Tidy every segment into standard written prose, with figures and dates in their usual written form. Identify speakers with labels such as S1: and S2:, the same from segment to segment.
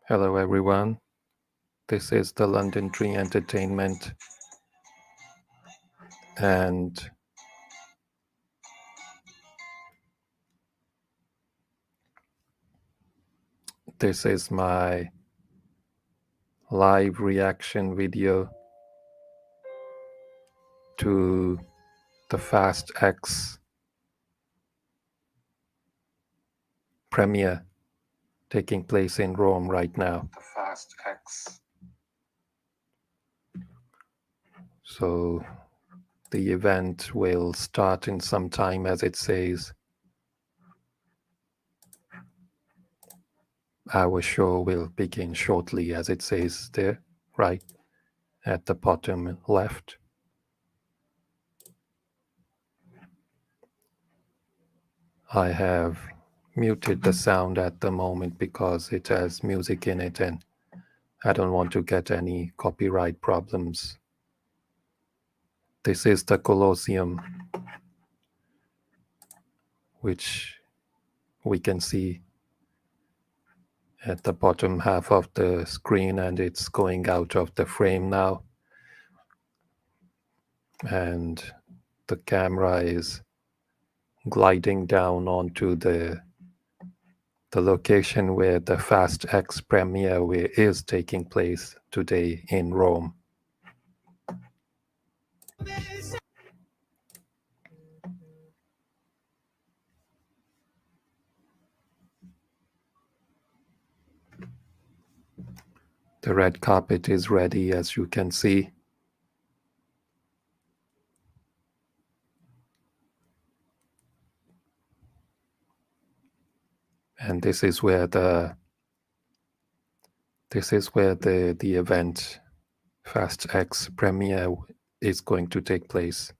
S1: Hello, everyone. This is the London Tree Entertainment, and this is my live reaction video to the Fast X premiere taking place in Rome right now. The Fast X. So the event will start in some time, as it says. Our show will begin shortly, as it says there, right at the bottom left. I have muted the sound at the moment because it has music in it and I don't want to get any copyright problems. This is the Colosseum, which we can see at the bottom half of the screen, and it's going out of the frame now. And the camera is gliding down onto the location where the Fast X premiere is taking place today in Rome. The red carpet is ready, as you can see. And this is where the event Fast X premiere is going to take place.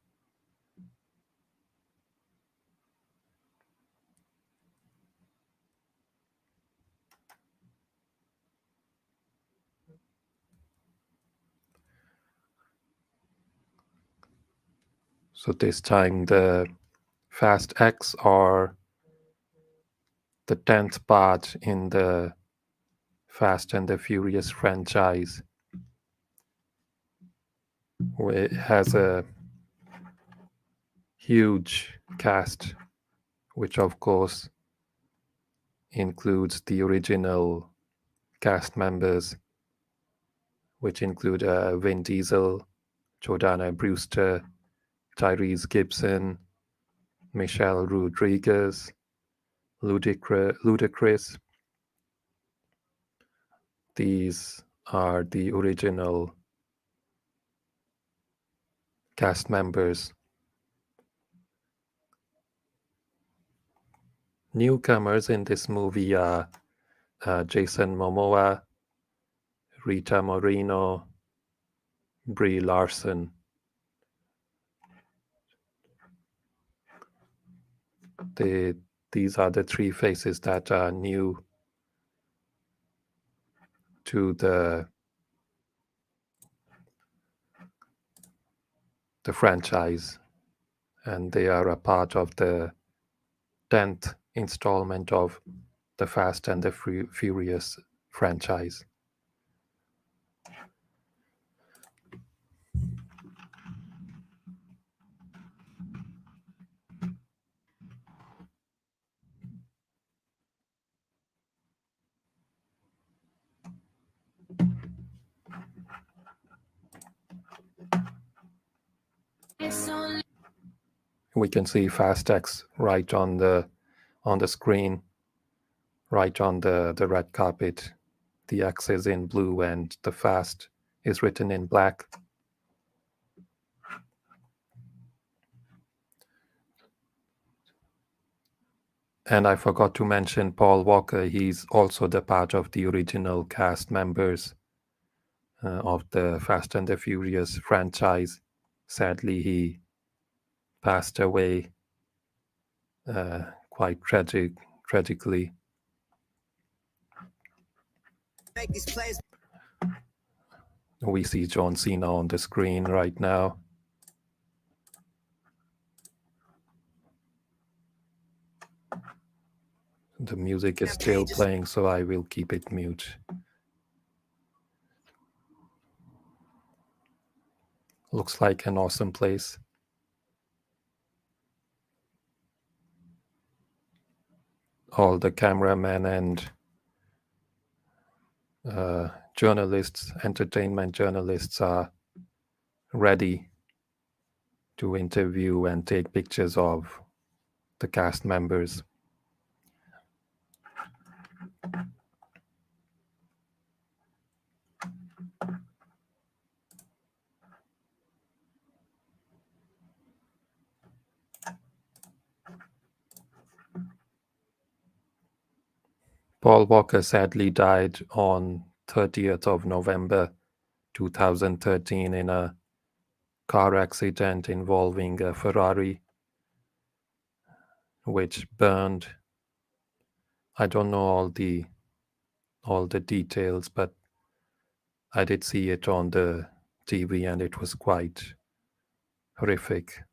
S1: So this time the Fast X are the 10th part in the Fast and the Furious franchise. It has a huge cast, which of course includes the original cast members, which include Vin Diesel, Jordana Brewster, Tyrese Gibson, Michelle Rodriguez, Ludacris. These are the original cast members. Newcomers in this movie are Jason Momoa, Rita Moreno, Brie Larson. These are the three faces that are new to the franchise, and they are a part of the 10th installment of the Fast and the Furious franchise. We can see Fast X right on the screen, right on the red carpet. The X is in blue and the Fast is written in black. And I forgot to mention Paul Walker. He's also the part of the original cast members of the Fast and the Furious franchise. Sadly, he passed away quite tragically. We see John Cena on the screen right now. The music is still playing, so I will keep it mute. Looks like an awesome place. All the cameramen and journalists, entertainment journalists, are ready to interview and take pictures of the cast members. Paul Walker sadly died on 30th of November 2013 in a car accident involving a Ferrari which burned. I don't know all the details, but I did see it on the TV and it was quite horrific.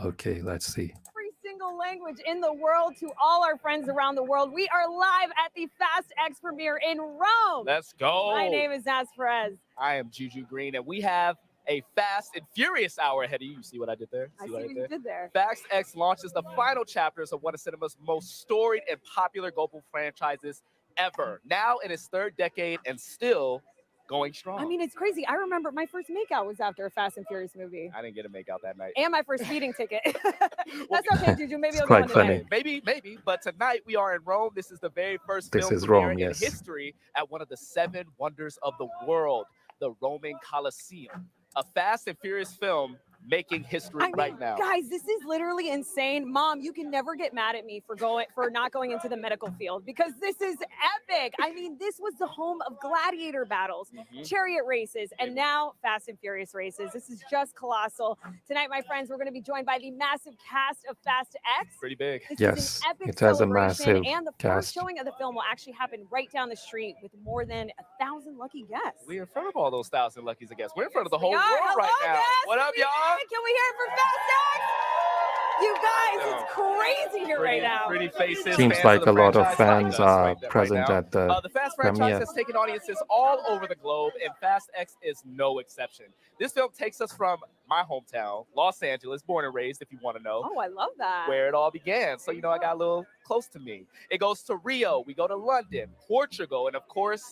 S1: Okay, let's see.
S2: Every single language in the world to all our friends around the world. We are live at the Fast X premiere in Rome.
S3: Let's go.
S2: My name is Naz Perez.
S3: I am Juju Green, and we have a fast and furious hour ahead of you. You see what I did there?
S2: I see what you did there.
S3: Fast X launches the final chapters of one of cinema's most storied and popular global franchises ever. Now in its third decade and still going strong.
S2: I mean, it's crazy. I remember my first makeout was after a Fast and Furious movie.
S3: I didn't get a makeout that night.
S2: And my first speeding ticket. That's okay, Juju. Maybe it'll
S1: quite
S2: be one
S1: funny.
S2: tonight.
S3: Maybe. But tonight we are in Rome. This is the very first
S1: This
S3: film
S1: is
S3: premiere
S1: Rome, yes.
S3: in history at one of the 7 wonders of the world, the Roman Colosseum. A Fast and Furious film making history right now.
S2: Guys, this is literally insane. Mom, you can never get mad at me for not going into the medical field because this is epic. I mean, this was the home of gladiator battles, chariot races, and now Fast and Furious races. This is just colossal. Tonight, my friends, we're going to be joined by the massive cast of Fast X.
S3: Pretty big.
S2: This
S1: Yes,
S2: is an epic
S1: it has a
S2: celebration,
S1: massive
S2: and the
S1: cast.
S2: first showing of the film will actually happen right down the street with more than 1,000 lucky guests.
S3: We're in front of all those 1,000 luckies, I guess. We're in front of the whole
S2: We are.
S3: world
S2: Hello,
S3: right now.
S2: guests.
S3: What up, y'all?
S2: Can we hear it for Fast X? You guys, it's crazy here right now.
S3: Pretty faces.
S1: Seems
S3: fans
S1: like
S3: the
S1: a lot of
S3: franchise
S1: fans
S3: like us
S1: are
S3: right
S1: present
S3: now.
S1: at the
S3: The Fast franchise
S1: premiere.
S3: has taken audiences all over the globe, and Fast X is no exception. This film takes us from my hometown, Los Angeles, born and raised, if you want to know.
S2: Oh, I love that.
S3: Where it all began. So, I got a little close to me. It goes to Rio, we go to London, Portugal, and of course,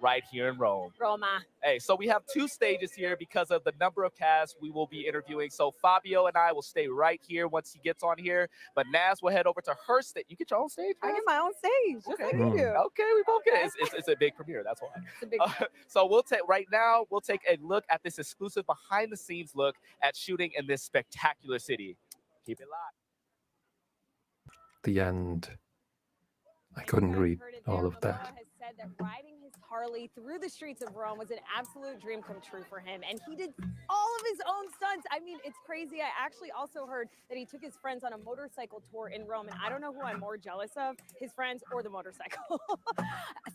S3: right here in Rome.
S2: Roma.
S3: Hey, so we have 2 stages here because of the number of casts we will be interviewing. So Fabio and I will stay right here once he gets on here. But Naz will head over to her stage. You get your own stage?
S2: I
S3: Naz?
S2: get my own stage, just like you do.
S3: Okay, we both get it. It's a big premiere, that's why.
S2: It's a big
S3: So we'll take a look at this exclusive behind the scenes look at shooting in this spectacular city. Keep it locked.
S1: The end. I couldn't read all of that.
S2: Momoa has said that riding his Harley through the streets of Rome was an absolute dream come true for him, and he did all of his own stunts. I mean, it's crazy. I actually also heard that he took his friends on a motorcycle tour in Rome, and I don't know who I'm more jealous of, his friends or the motorcycle.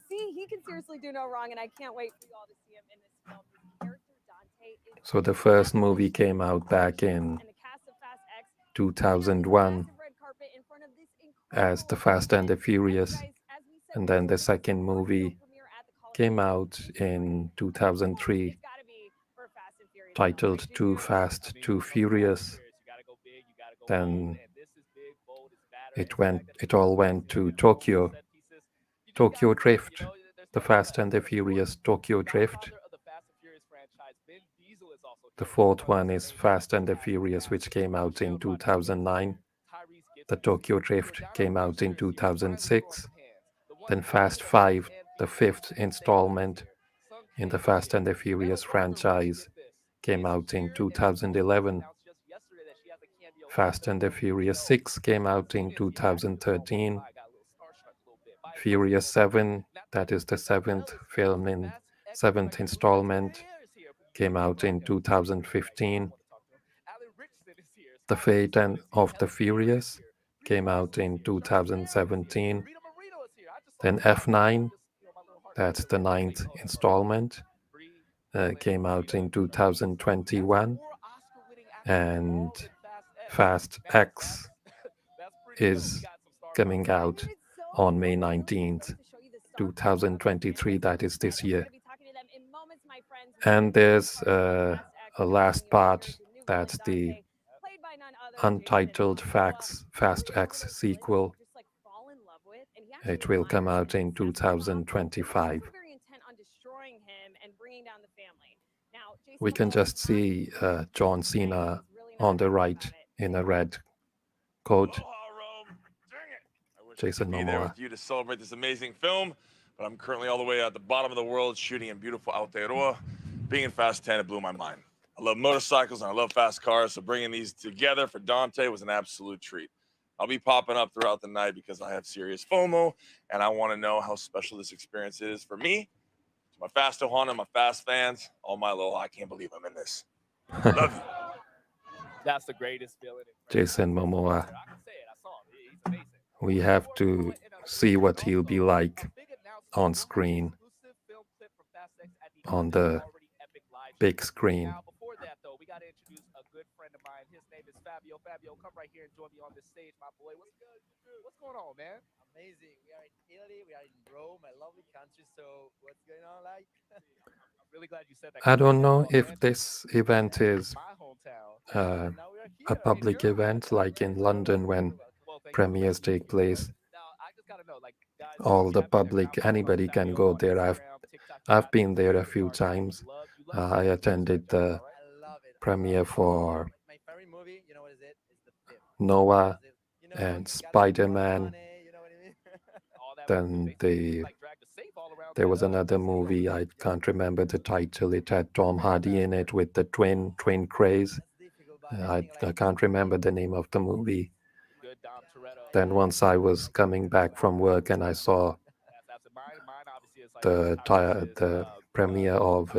S2: See, he can seriously do no wrong, and I can't wait for you all to see him in this film. His character Dante is
S1: So the first movie came out back in
S2: and the cast of Fast X
S1: 2001 as The Fast and the Furious, and then the second movie came out in 2003 titled Too Fast, Too Furious. Then it all went to Tokyo Drift, The Fast and the Furious Tokyo Drift. The fourth one is Fast and the Furious, which came out in 2009. The Tokyo Drift came out in 2006. Then Fast 5, the fifth installment in the Fast and the Furious franchise, came out in 2011. Fast and the Furious 6 came out in 2013. Furious 7, that is the seventh installment, came out in 2015. The Fate of the Furious came out in 2017. Then F9, that's the ninth installment, came out in 2021. And Fast X is coming out on May 19th, 2023. That is this year. And there's a last part, that's the untitled Fast X sequel. It will come out in 2025. We can just see John Cena on the right in a red coat. Jason
S4: Be there
S1: Momoa.
S4: with you to celebrate this amazing film, but I'm currently all the way at the bottom of the world shooting in beautiful Aotearoa. Being in Fast 10, it blew my mind. I love motorcycles and I love fast cars, so bringing these together for Dante was an absolute treat. I'll be popping up throughout the night because I have serious FOMO, and I want to know how special this experience is for me, to my Fast Ohana, my Fast fans, all my aloha. I can't believe I'm in this. Love you.
S3: That's the greatest feeling.
S1: Jason Momoa.
S3: I can say it. I saw him. He's amazing.
S1: We have to see what he'll be like on screen, on the big screen.
S3: Now, before that, though, we got to introduce a good friend of mine. His name is Fabio. Fabio, come right here and join me on this stage, my boy. What's good? What's going on, man?
S5: Amazing. We are in Italy. We are in Rome, a lovely country. So, what's going on like?
S3: I'm really glad you said that.
S1: I don't know if this event is
S3: My hometown.
S5: Now we are
S1: a
S5: here.
S1: public event like in London when
S3: Well, thank you.
S1: premieres take place.
S3: Now, I just got to know, like, guys,
S1: All the
S3: I've been there.
S1: public,
S3: I'm
S1: anybody
S3: Fabio
S1: can go
S3: on
S1: there.
S3: Instagram, TikTok,
S1: I've been there a
S3: Twitter,
S1: few
S3: Cardi.
S1: times.
S3: You love
S1: I attended the
S5: I love it.
S1: premiere for
S5: My favorite movie, you know what is it? It's The Fifth.
S1: Noah
S5: You know,
S1: and
S5: you gotta
S1: Spider-Man.
S5: money, you know what I mean?
S3: all that
S1: Then
S3: movies. They
S1: the
S3: like drag the safe all around
S1: there
S3: that,
S1: was another movie, I can't remember the title. It had Tom Hardy in it with the twin craze.
S5: That's difficult, but
S1: I,
S5: I think
S1: I
S5: like
S1: can't remember the name of the movie.
S3: good Dom Toretto.
S1: Then once I was coming back from work and I saw
S3: That's mine obviously is like
S1: the premiere of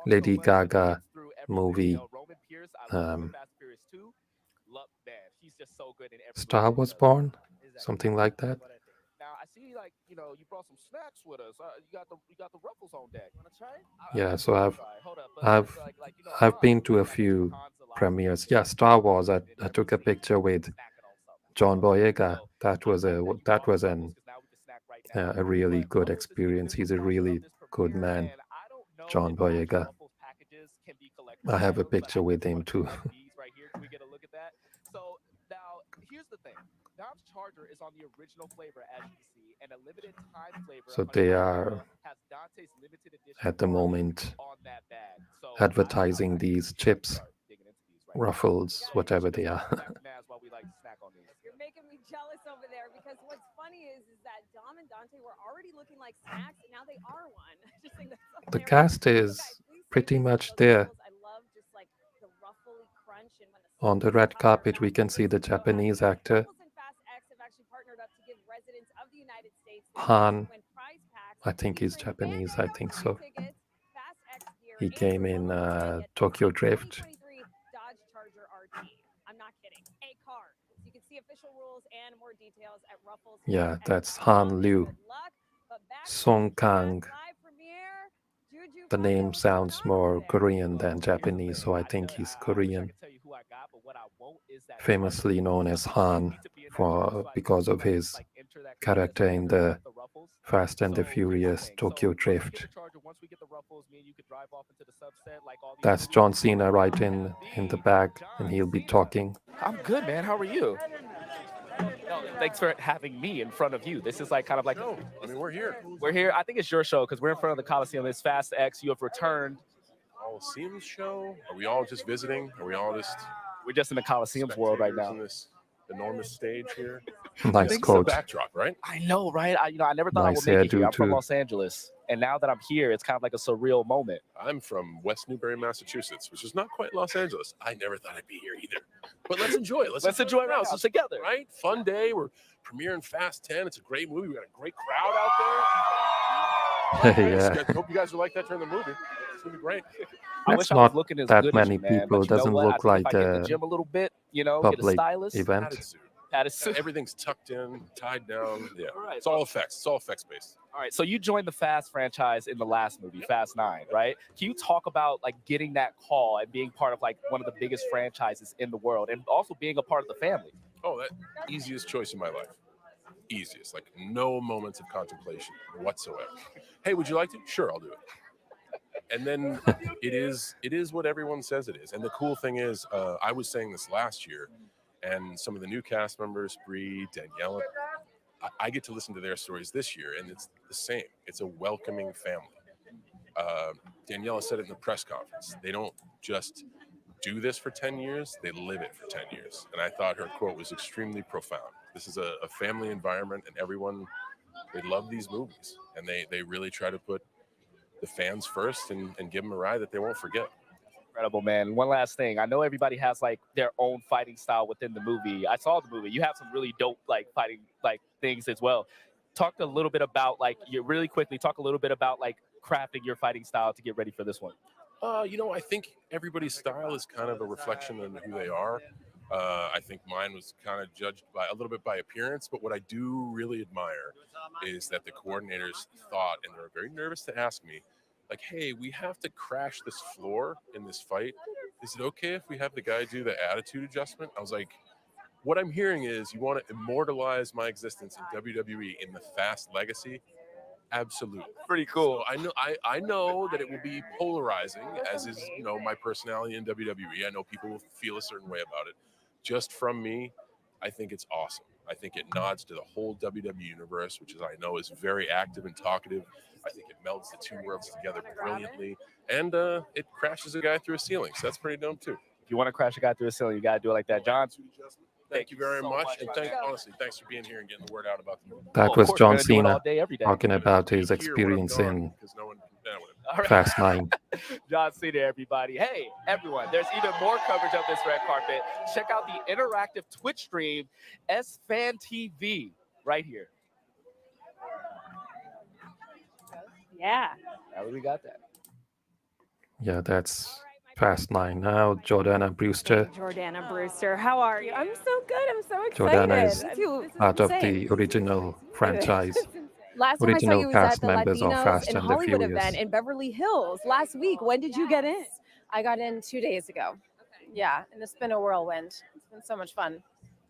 S1: Lady Gaga movie,
S3: he's just so good in every
S1: Star
S3: movie he
S1: Was
S3: does.
S1: Born,
S5: exactly.
S1: something like that.
S5: What I think.
S3: Now I see, like, you brought some snacks with us. You got the ruffles on deck.
S5: Wanna try?
S1: Yeah, so
S3: Hold up,
S1: I've
S3: like,
S1: I've been to a few premieres. Yeah, Star Wars. I took a picture with John Boyega. That was a really good experience. He's a really good man, John Boyega. I have a picture with him too.
S3: Right here. Can we get a look at that? So now here's the thing. Dom's Charger is on the original flavor, as you can see, and a limited time flavor.
S1: So they are
S3: has Dante's limited edition
S1: at the moment
S3: on that bag. So
S1: advertising these chips,
S3: start digging into these right
S1: ruffles, whatever they are.
S3: That's why we like to snack on these.
S2: You're making me jealous over there because what's funny is that Dom and Dante were already looking like snacks and now they are one. I just think that's so
S1: The
S2: hilarious.
S1: cast is
S2: Guys, please
S1: pretty
S2: taste
S1: much
S2: those
S1: there.
S2: ruffles. I love just like the ruffly crunch and when the
S1: On the red carpet, we can see the Japanese actor
S2: Ruffles and Fast X have actually partnered up to give residents of the United States the
S1: Han.
S2: chance to win prize packs,
S1: I think he's
S2: featuring
S1: Japanese. I think
S2: Fan
S1: so.
S2: tickets, Fast X gear,
S1: He
S2: and
S1: came
S2: a
S1: in
S2: promo ticket
S1: Tokyo
S2: to the
S1: Drift.
S2: 2023 Dodge Charger RT. I'm not kidding. A car. So you can see official rules and more details at Ruffles.
S1: Yeah, that's Han Liu. Song Kang. The name sounds more Korean than Japanese, so I think he's Korean. Famously known as Han because of his character in the Fast and the Furious Tokyo Drift. That's John Cena right in the back, and he'll be talking.
S3: I'm good, man. How are you? No, thanks for having me in front of you. This is like kind of like
S6: No, I mean we're here.
S3: we're here. I think it's your show because we're in front of the Coliseum. It's Fast X. You have returned.
S6: Coliseum's show? Are we all just visiting? Are we all just
S3: We're just in the Coliseum's world right
S6: spectators
S3: now.
S6: in this enormous stage here?
S1: Nice
S6: It's a
S1: coat.
S6: backdrop, right?
S3: I know, right? I never thought
S1: Nice
S3: I would make it here.
S1: hairdo
S3: I'm from
S1: too.
S3: Los Angeles, and now that I'm here, it's kind of like a surreal moment.
S6: I'm from West Newbury, Massachusetts, which is not quite Los Angeles. I never thought I'd be here either. But let's enjoy it.
S3: Let's enjoy it right now
S6: It's
S3: together.
S6: right? Fun day. We're premiering Fast 10. It's a great movie. We got a great crowd out there.
S1: Yeah.
S6: I hope you guys will like that during the movie. It's gonna be great.
S3: I
S1: That's
S3: wish I was
S1: not
S3: looking as
S1: that
S3: good
S1: many
S3: as you, man.
S1: people.
S3: But you know
S1: Doesn't
S3: what?
S1: look
S3: I think
S1: like
S3: if I get in
S1: a
S3: the gym a little bit, get a
S1: public
S3: stylist.
S1: event.
S6: Added suit.
S3: That is so.
S6: Everything's tucked in, tied down. Yeah.
S3: All right.
S6: It's all effects. It's all effects based.
S3: All right, so you joined the Fast franchise in the last movie, Fast 9, right? Can you talk about like getting that call and being part of like one of the biggest franchises in the world and also being a part of the family?
S6: Oh, that easiest choice in my life. Easiest, like no moments of contemplation whatsoever. Hey, would you like to? Sure, I'll do it. And then it is what everyone says it is. And the cool thing is, I was saying this last year, and some of the new cast members, Brie, Danielle, I get to listen to their stories this year, and it's the same. It's a welcoming family. Daniela said it in the press conference. They don't just do this for 10 years, they live it for 10 years. And I thought her quote was extremely profound. This is a family environment, and everyone, they love these movies. And they really try to put the fans first and give them a ride that they won't forget.
S3: Incredible, man. One last thing. I know everybody has like their own fighting style within the movie. I saw the movie. You have some really dope like fighting like things as well. Talk a little bit about like you really quickly talk a little bit about like crafting your fighting style to get ready for this one.
S6: I think everybody's style is kind of a reflection on who they are. I think mine was kind of judged by a little bit by appearance, but what I do really admire is that the coordinators thought, and they were very nervous to ask me, like, hey, we have to crash this floor in this fight. Is it okay if we have the guy do the attitude adjustment? I was like, what I'm hearing is you want to immortalize my existence in WWE in the Fast legacy. Absolutely.
S3: Pretty cool.
S6: So I know that it will be polarizing, as is my personality in WWE. I know people will feel a certain way about it. Just from me, I think it's awesome. I think it nods to the whole WWE universe, which is I know is very active and talkative. I think it melds the two worlds together brilliantly, and it crashes a guy through a ceiling. So that's pretty dope too.
S3: If you want to crash a guy through a ceiling, you gotta do it like that, John.
S6: Thank you very much, and honestly, thanks for being here and getting the word out about the movie.
S1: That
S3: of
S1: was
S3: course,
S1: John
S3: we're gonna do it all
S1: Cena
S3: day, every day.
S1: talking about his
S6: Hear where I'm
S1: experience
S6: going,
S1: in
S6: because no one.
S3: All right.
S1: Fast 9.
S3: John Cena, everybody. Hey, everyone, there's even more coverage of this red carpet. Check out the interactive Twitch stream, SFan TV, right here.
S2: Yeah.
S3: Now we got that.
S1: Yeah, that's Fast 9 now. Jordana Brewster.
S2: Jordana Brewster, how are you?
S7: I'm so good. I'm so excited.
S1: Jordana is
S7: This is
S1: part of
S7: insane.
S1: the original franchise.
S2: Last time I saw
S1: Original
S2: you was
S1: cast
S2: at the
S1: members of
S2: Latinos
S1: Fast
S2: in
S1: and the
S2: Hollywood
S1: Furious.
S2: event in Beverly Hills last week. When did you get in?
S7: I got in 2 days ago. Yeah, and it's been a whirlwind. It's been so much fun.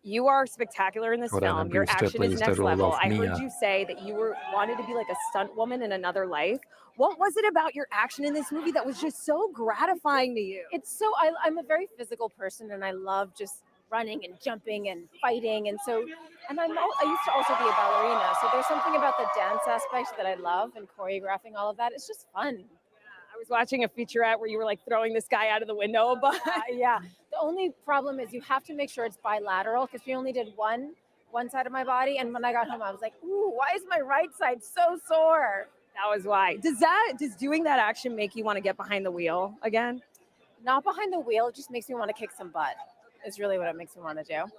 S2: You are spectacular in this
S1: Jordana
S2: film. Your
S1: Brewster
S2: action is
S1: plays the
S2: next
S1: role
S2: level.
S1: of
S2: I
S1: Mia.
S2: heard you say that you wanted to be like a stunt woman in another life. What was it about your action in this movie that was just so gratifying to you?
S7: It's so I'm a very physical person, and I love just running and jumping and fighting, and so I used to also be a ballerina. So there's something about the dance aspect that I love, and choreographing all of that. It's just fun.
S2: I was watching a featurette where you were like throwing this guy out of the window, but
S7: Yeah. The only problem is you have to make sure it's bilateral, because we only did one side of my body, and when I got home, I was like, ooh, why is my right side so sore?
S2: that was why. Does doing that action make you want to get behind the wheel again?
S7: Not behind the wheel, it just makes me want to kick some butt. Is really what it makes me want to do.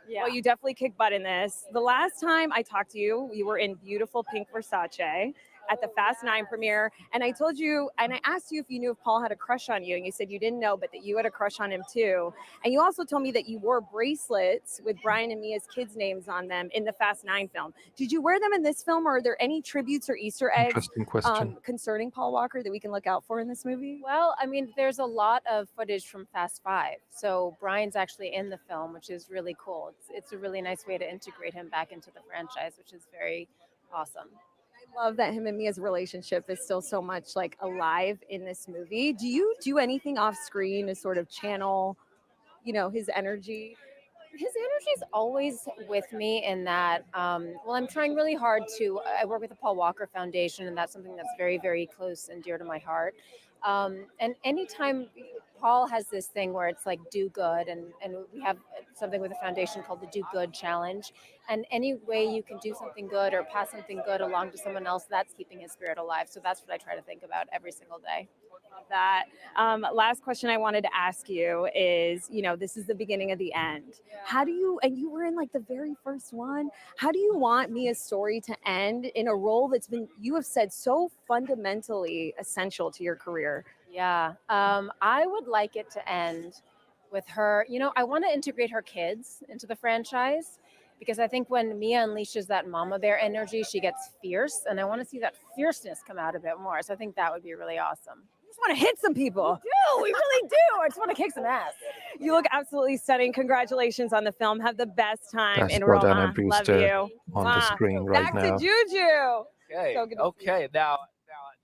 S7: Yeah.
S2: Well, you definitely kick butt in this. The last time I talked to you, you were in beautiful pink Versace at the Fast 9 premiere. And I told you, and I asked you if you knew if Paul had a crush on you. And you said you didn't know, but that you had a crush on him too. And you also told me that you wore bracelets with Brian and Mia's kids' names on them in the Fast 9 film. Did you wear them in this film, or are there any tributes or Easter eggs
S1: Interesting question.
S2: concerning Paul Walker that we can look out for in this movie?
S7: Well, I mean, there's a lot of footage from Fast 5. So Brian's actually in the film, which is really cool. It's a really nice way to integrate him back into the franchise, which is very awesome.
S2: I love that him and Mia's relationship is still so much like alive in this movie. Do you do anything off screen to sort of channel, his energy?
S7: His energy is always with me in that, I'm trying really hard I work with the Paul Walker Foundation, and that's something that's very, very close and dear to my heart. And anytime Paul has this thing where it's like do good, and we have something with the foundation called the Do Good Challenge. And any way you can do something good or pass something good along to someone else, that's keeping his spirit alive. So that's what I try to think about every single day.
S2: Love that. Last question I wanted to ask you is, this is the beginning of the end. How do you, and you were in like the very first one, how do you want Mia's story to end in a role that's been, you have said, so fundamentally essential to your career?
S7: Yeah, I would like it to end with her. I want to integrate her kids into the franchise, because I think when Mia unleashes that mama bear energy, she gets fierce, and I want to see that fierceness come out a bit more. So I think that would be really awesome.
S2: just want to hit some people.
S7: We really do. I just want to kick some ass.
S2: You look absolutely stunning. Congratulations on the film. Have the best time
S1: That's
S2: in
S1: Jordana
S2: Roma. Love
S1: Brewster
S2: you.
S1: on the
S2: Mwah.
S1: screen right
S2: Back
S1: now.
S2: to Juju.
S3: Okay.
S2: So good to see
S3: Okay. Now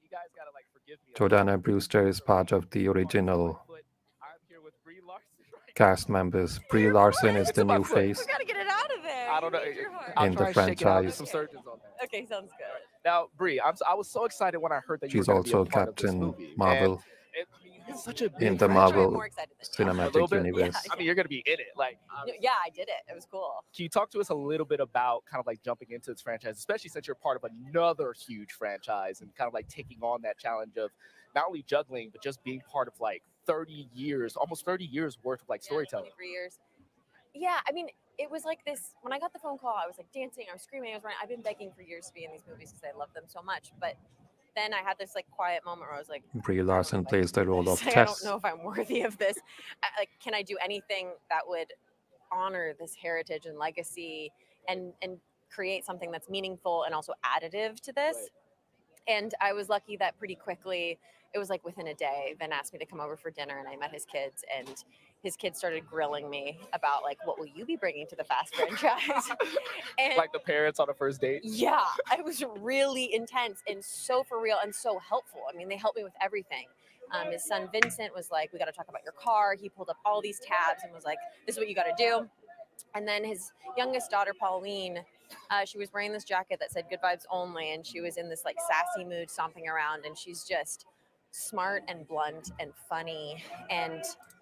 S3: you guys gotta like forgive me.
S1: Jordana Brewster is part of the original
S3: I'm here with Brie Larson.
S1: cast members. Brie Larson is
S3: It's
S1: the
S3: in my
S1: new
S3: foot.
S1: face
S8: We gotta get it out of there.
S3: I don't know.
S8: You need your heart.
S3: I'll
S1: in
S3: try
S1: the
S3: and shake it out. Get
S1: franchise.
S3: some surgeons on that.
S8: Okay, sounds good.
S3: Now, Brie, I was so excited when I heard that
S1: She's
S3: you were going to be
S1: also
S3: a part of this
S1: Captain
S3: movie.
S1: Marvel
S3: It's such a big
S1: in the
S3: franchise.
S1: Marvel
S8: I'm more excited than you.
S3: A little
S1: Cinematic
S3: bit?
S1: Universe.
S8: Yeah.
S3: I mean, you're going to be in it. Like,
S8: Yeah, I did it. It was cool.
S3: can you talk to us a little bit about kind of like jumping into this franchise, especially since you're part of another huge franchise and kind of like taking on that challenge of not only juggling, but just being part of like 30 years, almost 30 years worth of like storytelling.
S8: 23 years. Yeah, I mean, it was like this. When I got the phone call, I was like dancing, I was screaming, I was running. I've been begging for years to be in these movies because I love them so much. But then I had this like quiet moment where I was like,
S1: Brie Larson plays the role of
S8: I don't
S1: Tess.
S8: know if I'm worthy of this. Like, can I do anything that would honor this heritage and legacy and create something that's meaningful and also additive to this?
S3: Right.
S8: And I was lucky that pretty quickly, it was like within a day, Vin asked me to come over for dinner and I met his kids, and his kids started grilling me about like, what will you be bringing to the Fast franchise? And
S3: Like the parents on a first date.
S8: yeah, it was really intense and so for real and so helpful. I mean, they helped me with everything. His son Vincent was like, we got to talk about your car. He pulled up all these tabs and was like, this is what you got to do. And then his youngest daughter, Pauline, she was wearing this jacket that said good vibes only. And she was in this like sassy mood stomping around. And she's just smart and blunt and funny. And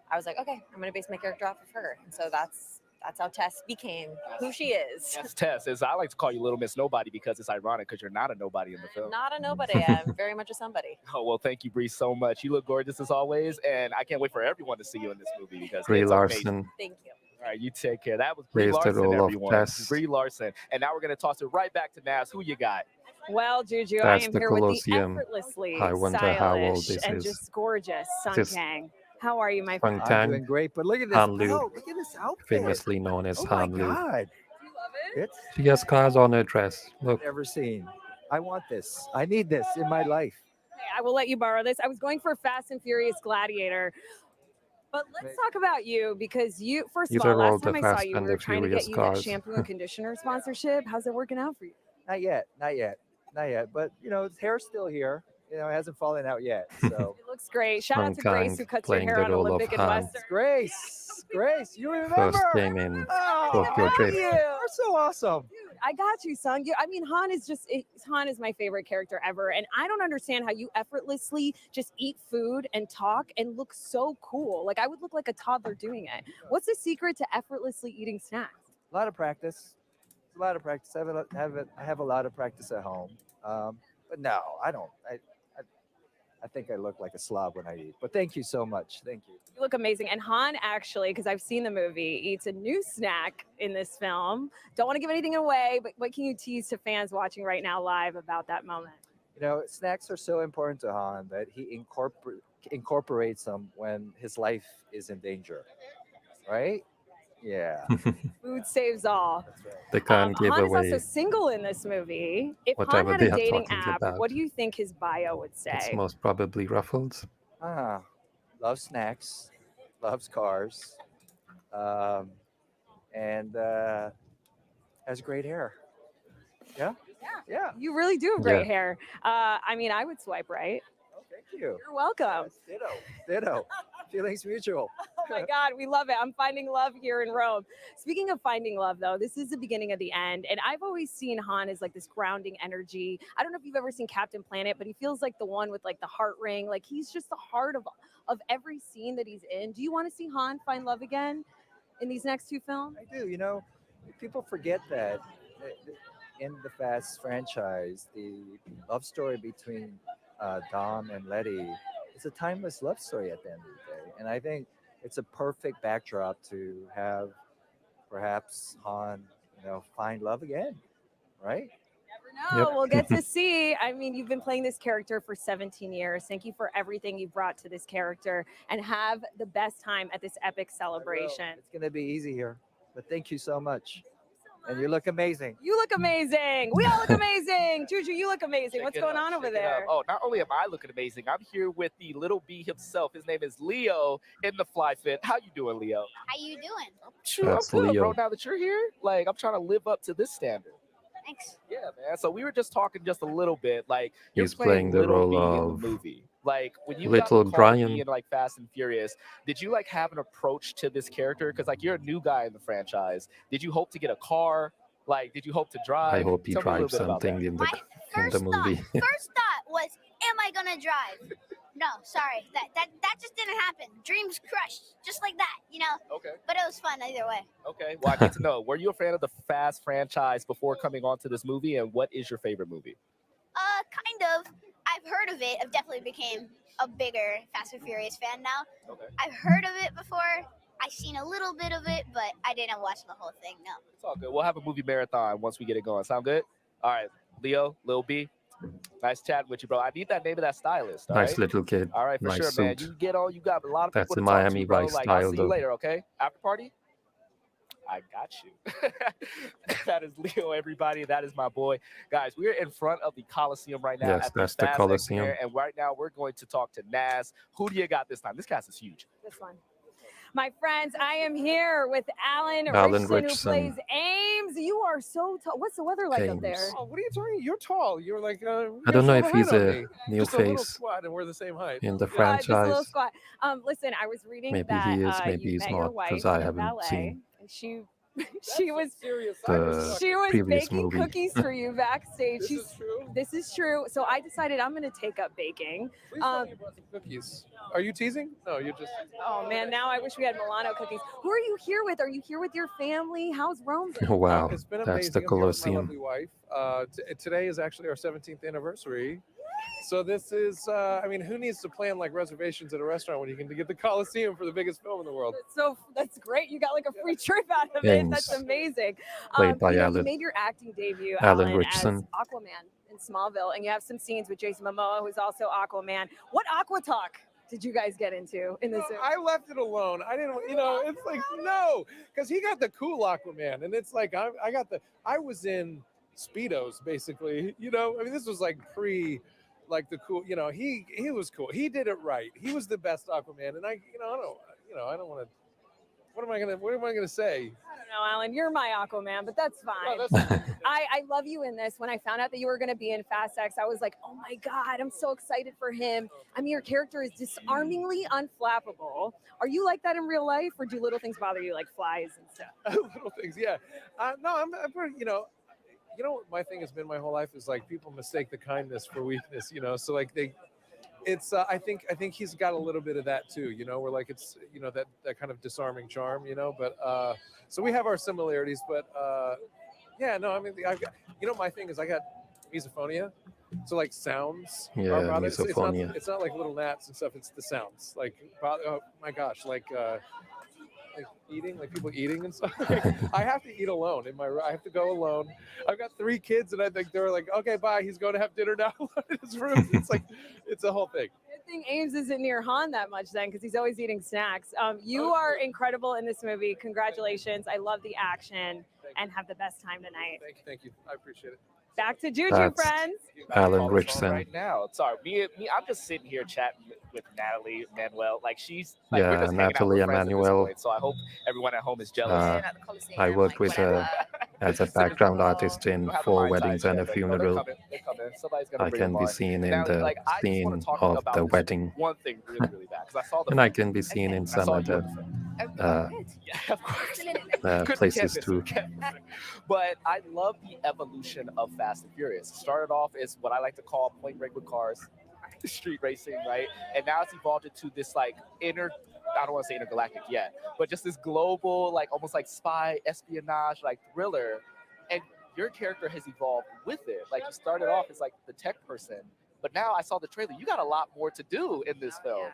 S8: I was like, okay, I'm going to base my character off of her. And so that's how Tess became who she is.
S3: That's Tess. As I like to call you Little Miss Nobody because it's ironic because you're not a nobody in the film.
S8: Not a nobody. I'm very much a somebody.
S3: Oh, well, thank you, Brie, so much. You look gorgeous as always. And I can't wait for everyone to see you in this movie because
S1: Brie
S3: it's amazing.
S1: Larson
S8: Thank you.
S3: All right, you take care. That was Brie
S1: plays the
S3: Larson,
S1: role of
S3: everyone.
S1: Tess.
S3: Brie Larson. And now we're going to toss it right back to Naz. Who you got?
S2: Well, Juju,
S1: That's
S2: I am
S1: the
S2: here with the
S1: Colosseum.
S2: effortlessly
S1: I wonder how old
S2: stylish
S1: this
S2: and
S1: is.
S2: just gorgeous Sun
S1: This-
S2: Kang. How are you, my
S1: Fung
S2: friend?
S1: Tang,
S9: I'm doing great, but look at this.
S1: Han Liu,
S9: Oh, look at this outfit.
S1: famously known as
S9: Oh my
S1: Han Liu.
S9: God,
S2: Do you love it?
S9: it's
S1: She has cars on her dress. Look,
S9: never seen. I want this. I need this in my life.
S2: Okay, I will let you borrow this. I was going for Fast and Furious Gladiator. But let's talk about you because you, first
S1: These
S2: of all,
S1: are all
S2: last
S1: the
S2: time I saw
S1: Fast
S2: you,
S1: and
S2: we were
S1: the
S2: trying to
S1: Furious
S2: get you that
S1: cars.
S2: shampoo and conditioner sponsorship. How's it working out for you?
S9: Not yet. Not yet. Not yet. But you know, his hair's still here. You know, it hasn't fallen out yet. So
S2: It looks great. Shout out to
S1: Fung
S2: Grace
S1: Kang
S2: who cuts your
S1: playing
S2: hair
S1: the
S2: on
S1: role of
S2: Olympic and
S1: Han.
S2: Western.
S9: Grace, you remember?
S1: First came in
S9: Oh,
S1: Tokyo
S9: how
S1: Drift.
S9: are you? You're so awesome.
S2: Dude, I got you, son. I mean, Han is my favorite character ever. And I don't understand how you effortlessly just eat food and talk and look so cool. Like, I would look like a toddler doing it. What's the secret to effortlessly eating snacks?
S9: A lot of practice. It's a lot of practice. I have a lot of practice at home. But no, I don't. I think I look like a slob when I eat. But thank you so much. Thank you.
S2: You look amazing. And Han actually, because I've seen the movie, eats a new snack in this film. Don't want to give anything away, but what can you tease to fans watching right now live about that moment?
S9: You know, snacks are so important to Han that he incorporates them when his life is in danger. Right? Yeah.
S2: Food saves all.
S9: That's right.
S1: They can't give
S2: Han is
S1: away.
S2: also single in this movie. If
S1: whatever
S2: Han had
S1: they
S2: a
S1: are
S2: dating
S1: talking
S2: app,
S1: about.
S2: what do you think his bio would
S1: It's
S2: say?
S1: most probably Ruffles.
S9: Loves snacks, loves cars, and has great hair. Yeah? Yeah.
S2: You really do have great
S1: Yeah.
S2: hair. I mean, I would swipe right.
S9: Oh, thank you.
S2: You're welcome.
S9: Yes, ditto. Feelings mutual.
S2: Oh my God, we love it. I'm finding love here in Rome. Speaking of finding love, though, this is the beginning of the end. And I've always seen Han as like this grounding energy. I don't know if you've ever seen Captain Planet, but he feels like the one with like the heart ring. Like he's just the heart of every scene that he's in. Do you want to see Han find love again in these next two films?
S9: I do. You know, people forget that in the Fast franchise, the love story between Dom and Letty is a timeless love story at the end of the day. And I think it's a perfect backdrop to have perhaps Han, you know, find love again, right?
S2: No,
S1: Yep.
S2: we'll get to see. I mean, you've been playing this character for 17 years. Thank you for everything you've brought to this character, and have the best time at this epic
S9: I will.
S2: celebration.
S9: It's going to be easy here, but thank you so much.
S2: So
S9: And you look amazing.
S2: You look amazing. We all look amazing. Juju, you look amazing.
S3: Check
S2: What's
S3: it
S2: going
S3: out,
S2: on over
S3: check it out.
S2: there?
S3: Oh, not only am I looking amazing, I'm here with the little B himself. His name is Leo in the Fly Fit. How you doing, Leo?
S10: How you doing?
S3: Sure, I'm
S1: That's
S3: good, bro.
S1: Leo.
S3: Now that you're here, like I'm trying to live up to this standard.
S10: Thanks.
S3: Yeah, man. So we were just talking just a little bit. Like you're
S1: He's playing the
S3: Little B
S1: role
S3: in the
S1: of
S3: movie. Like when you
S1: Little
S3: got Cardi
S1: Brian.
S3: in like Fast and Furious, did you like have an approach to this character? Because like you're a new guy in the franchise. Did you hope to get a car? Like, did you hope to drive?
S1: I hope he
S3: Tell me a little
S1: drives
S3: bit about
S1: something
S3: that.
S1: in
S10: My
S1: the
S10: first
S1: movie.
S10: first thought was, am I gonna drive? No, sorry. That just didn't happen. Dreams crushed, just like that, you know.
S3: Okay.
S10: But it was fun either way.
S3: Okay. Well, I need to know. Were you a fan of the Fast franchise before coming on to this movie? And what is your favorite movie?
S10: Kind of. I've heard of it. I've definitely became a bigger Fast and Furious fan now.
S3: Okay.
S10: I've heard of it before. I've seen a little bit of it, but I didn't watch the whole thing. No.
S3: It's all good. We'll have a movie marathon once we get it going. Sound good? All right. Leo, Lil B, nice chatting with you, bro. I need that name of that stylist. All
S1: Nice
S3: right?
S1: little kid.
S3: All right, for
S1: Nice
S3: sure, man.
S1: suit.
S3: You get on. You got a lot of
S1: That's
S3: people
S1: the
S3: to talk
S1: Miami
S3: to, bro.
S1: Vice
S3: Like, I'll
S1: style,
S3: see you
S1: though.
S3: later, okay? After party? I got you. That is Leo, everybody. That is my boy. Guys, we're in front of the Coliseum right now.
S1: Yes,
S3: at
S1: that's the
S3: Fast X
S1: Coliseum.
S3: Fair, and right now we're going to talk to Naz. Who do you got this time? This cast is huge.
S2: This one. My friends, I am here with Alan
S1: Alan
S2: Richson, who
S1: Richson.
S2: plays Ames. You are so tall. What's the weather like up
S1: Ames.
S2: there?
S11: Oh, what are you talking? You're tall. You're like.
S1: I don't know if he's a new
S11: Just a little
S1: face
S11: squat, and we're the same height.
S1: in the
S2: Just a little
S1: franchise.
S2: squat. Listen, I was reading
S1: Maybe
S2: that
S1: he is,
S2: you
S1: maybe he's
S2: met your
S1: not,
S2: wife
S1: because I
S2: in
S1: haven't
S2: ballet,
S1: seen
S2: and she was
S1: the
S2: she was
S1: previous
S2: baking
S1: movie.
S2: cookies for you backstage.
S11: This is true.
S2: This is true. So I decided I'm going to take up baking.
S11: Please tell me you brought some cookies. Are you teasing? No, you're just.
S2: Oh man, now I wish we had Milano cookies. Who are you here with? Are you here with your family? How's Rome been?
S1: Oh, wow,
S11: It's been
S1: that's
S11: amazing.
S1: the
S11: I'm here with my
S1: Colosseum.
S11: lovely wife. Today is actually our 17th anniversary. So this is, I mean, who needs to plan like reservations at a restaurant when you can get the Coliseum for the biggest film in the world?
S2: So that's great. You got like a free trip out of it.
S1: Ames.
S2: That's amazing.
S1: Played by
S2: you
S1: Alan.
S2: made your acting debut,
S1: Alan
S2: Alan,
S1: Richson.
S2: as Aquaman in Smallville, and you have some scenes with Jason Momoa, who's also Aquaman. What aqua talk did you guys get into in this?
S11: I left it alone. I didn't, it's like, no, because he got the cool Aquaman. And it's like, I was in Speedos, basically. I mean, this was like like the cool, he was cool. He did it right. He was the best Aquaman. And I don't want to, what am I going to say?
S2: I don't know, Alan. You're my Aquaman, but that's fine.
S11: No, that's
S2: I love you in this. When I found out that you were going to be in Fast X, I was like, oh my God, I'm so excited for him. I mean, your character is disarmingly unflappable. Are you like that in real life, or do little things bother you, like flies and stuff?
S11: little things, yeah. No, I'm pretty, what my thing has been my whole life is like people mistake the kindness for weakness, so like I think he's got a little bit of that too, where like it's, that kind of disarming charm, but so we have our similarities, but yeah, no, I mean, my thing is I got misophonia, so like sounds
S1: Yeah,
S11: are bothered.
S1: misophonia.
S11: It's not like little gnats and stuff, it's the sounds, like oh my gosh, like eating, like people eating and stuff. I have to eat alone I have to go alone. I've got 3 kids, and I think they're like, okay, bye. He's going to have dinner now in his room. It's like, it's a whole thing.
S2: Good thing Ames isn't near Han that much then, because he's always eating snacks. You are incredible in this movie. Congratulations. I love the action, and have the best time tonight.
S11: Thank you. I appreciate it.
S2: Back to Juju,
S1: That's
S2: friends.
S1: Alan
S3: Call us on
S1: Richson.
S3: right now. Sorry, me. I'm just sitting here chatting with Nathalie, Emmanuel. Like she's like, we're
S1: Yeah,
S3: just hanging out
S1: Nathalie,
S3: with friends at this
S1: Emmanuel.
S3: point, so I hope everyone at home is jealous.
S1: I worked with her as a background artist in 4 weddings and a funeral. I can be seen in the scene of the wedding,
S3: One thing really, really bad because I saw the
S1: and I can be seen in some other
S3: yeah, of course. Couldn't
S1: places
S3: canvas,
S1: too.
S3: But I love the evolution of Fast and Furious. It started off as what I like to call point break with cars, street racing, right? And now it's evolved into this like I don't want to say intergalactic yet, but just this global, like almost like spy espionage, like thriller. And your character has evolved with it. Like you started off as like the tech person, but now I saw the trailer. You got a lot more to do in this film.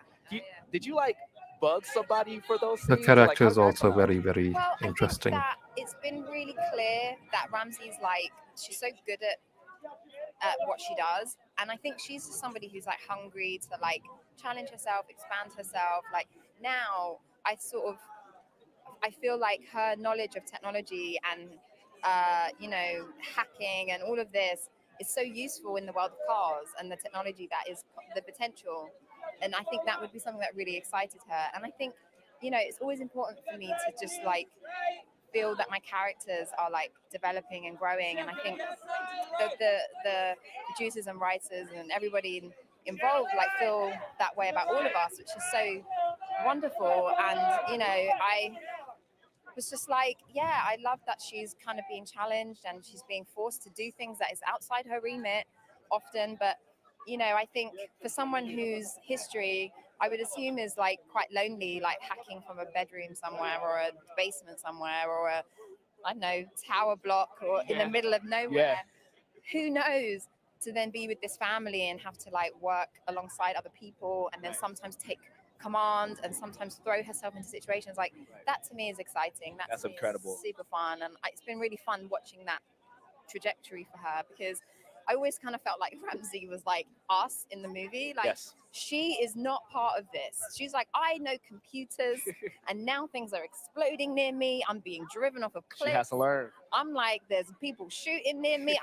S3: Did you like bug somebody for those
S1: The
S3: scenes?
S1: character
S3: Like,
S1: is also very, very
S12: Well, I
S1: interesting.
S12: think that it's been really clear that Ramsey's like, she's so good at what she does. And I think she's just somebody who's like hungry to like challenge herself, expand herself. Like now I feel like her knowledge of technology and hacking and all of this is so useful in the world of cars and the technology that is the potential. And I think that would be something that really excited her. And I think, it's always important for me to just like feel that my characters are like developing and growing. And I think the producers and writers and everybody involved like feel that way about all of us, which is so wonderful. And I was just like, yeah, I love that she's kind of being challenged and she's being forced to do things that is outside her remit often. But I think for someone whose history I would assume is like quite lonely, like hacking from a bedroom somewhere or a basement somewhere or a, I don't know, tower block or in the middle of nowhere, who knows, to then be with this family and have to like work alongside other people and then sometimes take command and sometimes throw herself into situations like that, to me is exciting.
S3: That's incredible.
S12: Super fun. And it's been really fun watching that trajectory for her, because I always kind of felt like Ramsey was like us in the movie. Like, she is not part of this. She's like, I know computers and now things are exploding near me. I'm being driven off of cliffs.
S3: She has to learn.
S12: I'm like, there's people shooting near me.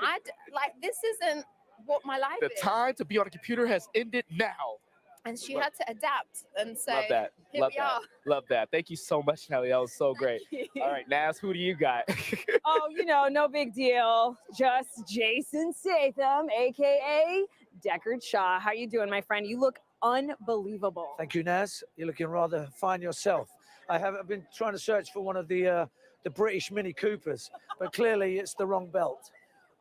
S12: Like, this isn't what my life is.
S3: The time to be on a computer has ended now.
S12: And she had to adapt. And so
S3: Love that.
S12: here
S3: Love
S12: we
S3: that.
S12: are.
S3: Love that. Thank you so much, Nathalie. That was so great. All right, Naz, who do you got?
S2: Oh, no big deal. Just Jason Statham, aka Deckard Shaw. How you doing, my friend? You look unbelievable.
S13: Thank you, Naz. You're looking rather fine yourself. I've been trying to search for one of the British Mini Coopers, but clearly it's the wrong belt.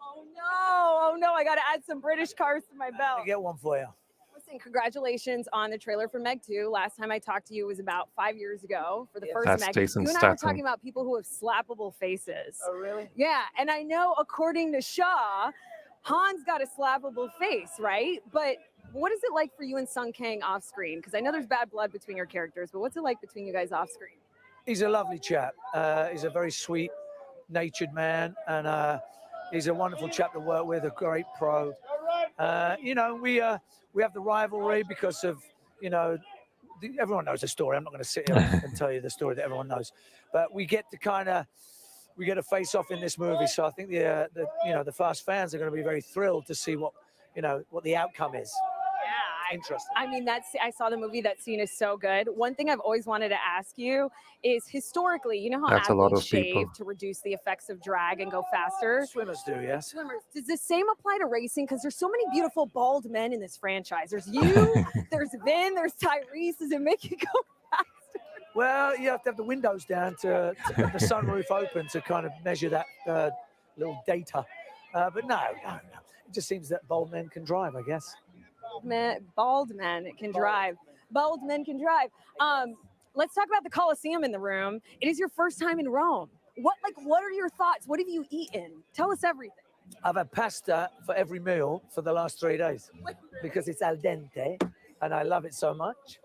S2: Oh no, I got to add some British cars to my belt.
S13: I'll get one for you.
S2: Listen, congratulations on the trailer for Meg 2. Last time I talked to you was about 5 years ago for the first
S1: That's
S2: Meg.
S1: Jason
S2: You and I were
S1: Statham.
S2: talking about people who have slappable faces.
S13: Oh, really?
S2: Yeah, and I know according to Shaw, Han's got a slappable face, right? But what is it like for you and Sung Kang off screen? Because I know there's bad blood between your characters, but what's it like between you guys off screen?
S13: He's a lovely chap. He's a very sweet-natured man, and he's a wonderful chap to work with, a great pro. We have the rivalry because of, everyone knows the story. I'm not going to sit here and tell you the story that everyone knows, but we get a face off in this movie. So I think the Fast fans are going to be very thrilled to see what the outcome is.
S2: Yeah,
S13: interesting.
S2: I mean, I saw the movie. That scene is so good. One thing I've always wanted to ask you is, historically, you know how
S1: That's a lot
S2: athletes
S1: of people.
S2: shave to reduce the effects of drag and go faster?
S13: Swimmers do, yes.
S2: Swimmers. Does the same apply to racing? Because there's so many beautiful bald men in this franchise. There's you, there's Vin, there's Tyrese. Does it make you go faster?
S13: Well, you have to have the windows down to have the sunroof open to kind of measure that little data. But no. It just seems that bald men can drive, I guess.
S2: Bald men can drive. Bald men can drive. Let's talk about the Colosseum in the room. It is your first time in Rome. What are your thoughts? What have you eaten? Tell us everything.
S13: I've had pasta for every meal for the last 3 days because it's al dente and I love it so much.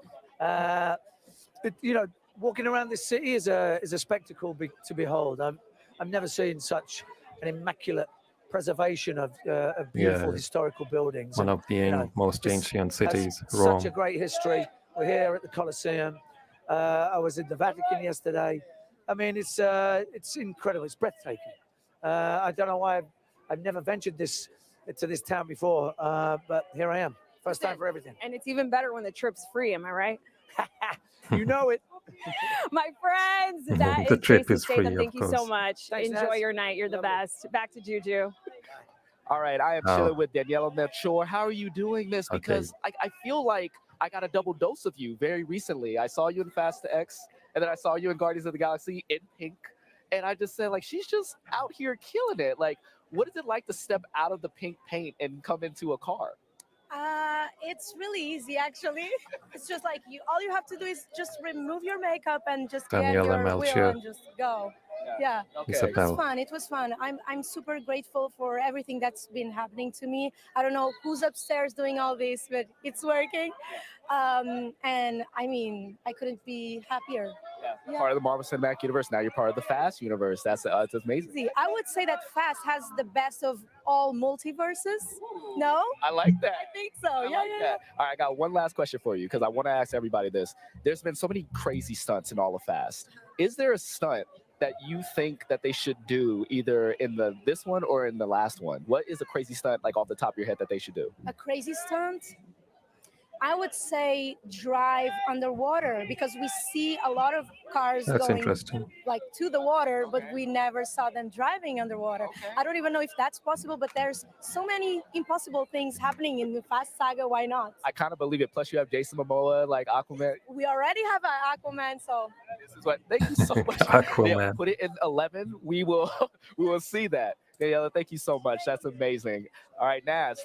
S13: Walking around this city is a spectacle to behold. I've never seen such an immaculate preservation of beautiful historical buildings.
S1: One of the most ancient cities,
S13: Rome.
S1: Rome.
S13: Such a great history. We're here at the Colosseum. I was in the Vatican yesterday. I mean, it's incredible. It's breathtaking. I don't know why I've never ventured to this town before, but here I am. First time for everything.
S2: And it's even better when the trip's free. Am I right?
S13: You know it.
S2: My friends, that
S1: The
S2: is
S1: trip
S2: Jason
S1: is free,
S2: Statham.
S1: of
S2: Thank you so
S1: course.
S2: much.
S13: Thanks,
S2: Enjoy
S13: Naz.
S2: your night. You're the best. Back to Juju.
S3: All right, I am chilling with Daniela Melchor. How are you doing, Miss?
S1: Okay.
S3: Because I feel like I got a double dose of you very recently. I saw you in Fast X, and then I saw you in Guardians of the Galaxy in pink. And I just said, like, she's just out here killing it. Like, what is it like to step out of the pink paint and come into a car?
S14: It's really easy, actually. It's just like all you have to do is just remove your makeup and just get
S1: Daniela
S14: your wheel
S1: Melchior.
S14: and just go. Yeah.
S3: Okay.
S1: Isabel.
S14: It's fun. It was fun. I'm super grateful for everything that's been happening to me. I don't know who's upstairs doing all this, but it's working. And I mean, I couldn't be happier.
S3: Yeah. Part of the Marvel Cinematic Universe. Now you're part of the Fast Universe. That's amazing.
S14: See, I would say that Fast has the best of all multiverses. No?
S3: I like that.
S14: I think so.
S3: I like that. All right, I got one last question for you because I want to ask everybody this. There's been so many crazy stunts in all of Fast. Is there a stunt that you think that they should do either in this one or in the last one? What is a crazy stunt like off the top of your head that they should do?
S14: A crazy stunt? I would say drive underwater because we see a lot of cars
S1: That's
S14: going
S1: interesting.
S14: like to the water, but we never saw them driving underwater. I don't even know if that's possible, but there's so many impossible things happening in the Fast Saga. Why not?
S3: I kind of believe it. Plus, you have Jason Momoa, like Aquaman.
S14: We already have an Aquaman, so
S3: This is what. Thank you so much. Yeah,
S1: Aquaman.
S3: put it in 11. We will see that. Daniela, thank you so much. That's amazing. All right, Naz,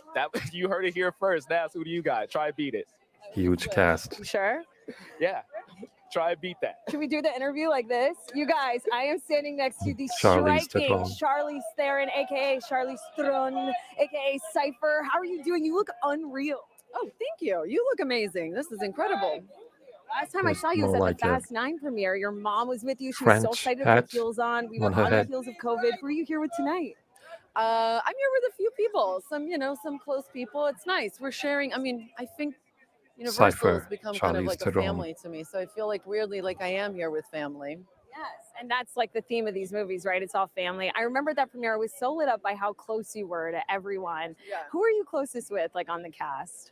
S3: you heard it here first. Naz, who do you got? Try and beat it.
S1: Huge cast.
S2: You sure?
S3: Yeah, try and beat that.
S2: Should we do the interview like this? You guys, I am standing next to the
S1: Charlize
S2: striking
S1: Theron.
S2: Charlize Theron, aka Charlize Theron, aka Cypher. How are you doing? You look unreal.
S15: Oh, thank you. You look amazing. This is incredible.
S2: Last time I
S1: It's
S2: saw you was
S1: more
S2: at the
S1: like a
S2: Fast 9 premiere. Your mom was with you. She was so
S1: French
S2: excited with
S1: hat
S2: the heels on. We were
S1: on her
S2: on the
S1: head.
S2: heels of COVID. Who are you here with tonight?
S15: I'm here with a few people, some close people. It's nice. We're sharing. I mean, I think Universal
S1: Cypher,
S15: has become kind of
S1: Charlize
S15: like a
S1: Theron.
S15: family to me. So I feel like weirdly like I am here with family.
S2: Yes, and that's like the theme of these movies, right? It's all family. I remember that premiere. I was so lit up by how close you were to everyone.
S15: Yeah.
S2: Who are you closest with, like on the cast?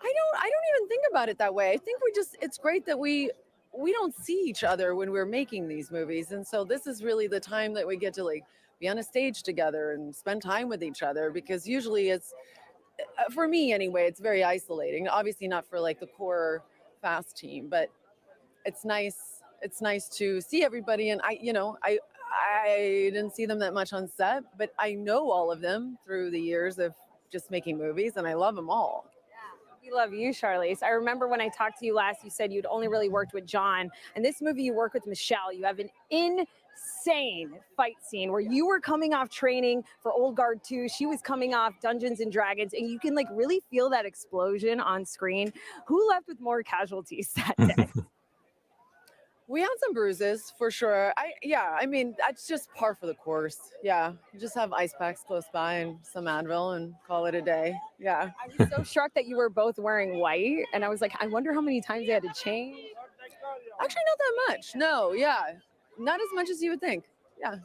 S15: I don't even think about it that way. I think it's great that we don't see each other when we're making these movies. And so this is really the time that we get to like be on a stage together and spend time with each other, because usually it's for me anyway, it's very isolating. Obviously not for like the core Fast team, but it's nice to see everybody. And I didn't see them that much on set, but I know all of them through the years of just making movies, and I love them all.
S2: We love you, Charlize. I remember when I talked to you last, you said you'd only really worked with John. And this movie, you work with Michelle. You have an insane fight scene where you were coming off training for Old Guard 2. She was coming off Dungeons and Dragons. And you can like really feel that explosion on screen. Who left with more casualties that day?
S15: We had some bruises for sure. I mean, that's just par for the course. Yeah. You just have ice packs close by and some Advil and call it a day. Yeah.
S2: I was so struck that you were both wearing white. And I was like, I wonder how many times they had to change.
S15: Actually, not that much. No, yeah. Not as much as you would think. Yeah.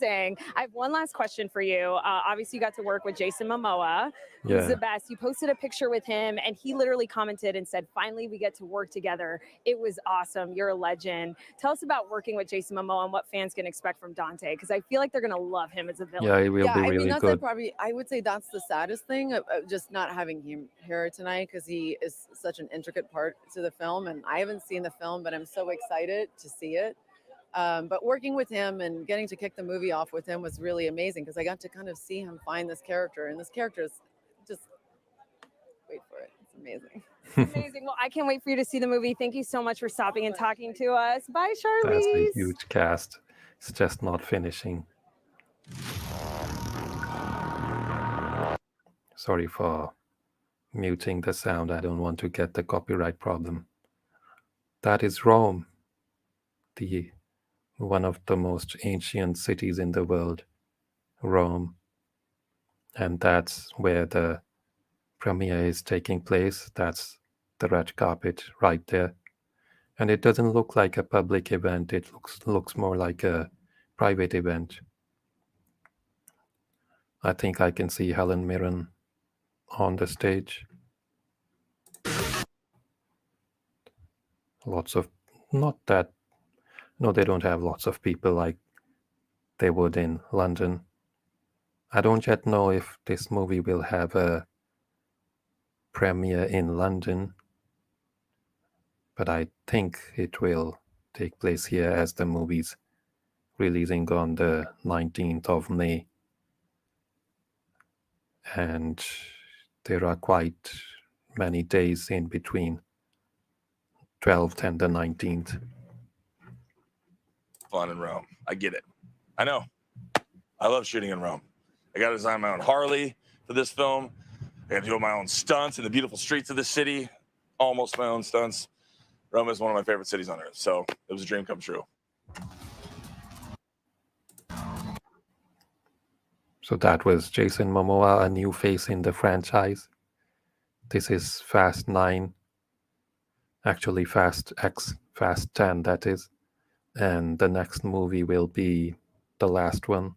S2: Amazing. I have one last question for you. Obviously, you got to work with Jason Momoa, who's
S1: Yeah.
S2: the best. You posted a picture with him, and he literally commented and said, finally, we get to work together. It was awesome. You're a legend. Tell us about working with Jason Momoa and what fans can expect from Dante, because I feel like they're going to love him as a villain.
S1: Yeah, it will
S15: Yeah,
S1: be
S15: I mean,
S1: really
S15: that's
S1: good.
S15: I would say that's the saddest thing, just not having him here tonight, because he is such an intricate part to the film. And I haven't seen the film, but I'm so excited to see it. But working with him and getting to kick the movie off with him was really amazing, because I got to kind of see him find this character. And this character is just, wait for it. It's amazing.
S2: Amazing. Well, I can't wait for you to see the movie. Thank you so much for stopping and talking to us. Bye,
S1: That's a
S2: Charlize.
S1: huge cast. It's just not finishing. Sorry for muting the sound. I don't want to get the copyright problem. That is Rome, the one of the most ancient cities in the world, Rome. And that's where the premiere is taking place. That's the red carpet right there. And it doesn't look like a public event. It looks more like a private event. I think I can see Helen Mirren on the stage. Lots of, not that, no, they don't have lots of people like they would in London. I don't yet know if this movie will have a premiere in London, but I think it will take place here as the movie's releasing on the 19th of May. And there are quite many days in between 12th and the 19th.
S4: Fun in Rome. I get it. I know. I love shooting in Rome. I got to design my own Harley for this film. I got to do my own stunts in the beautiful streets of the city. Almost my own stunts. Rome is one of my favorite cities on earth. So it was a dream come true.
S1: So that was Jason Momoa, a new face in the franchise. This is Fast 9. Actually, Fast X, Fast 10, that is. and the next movie will be the last one.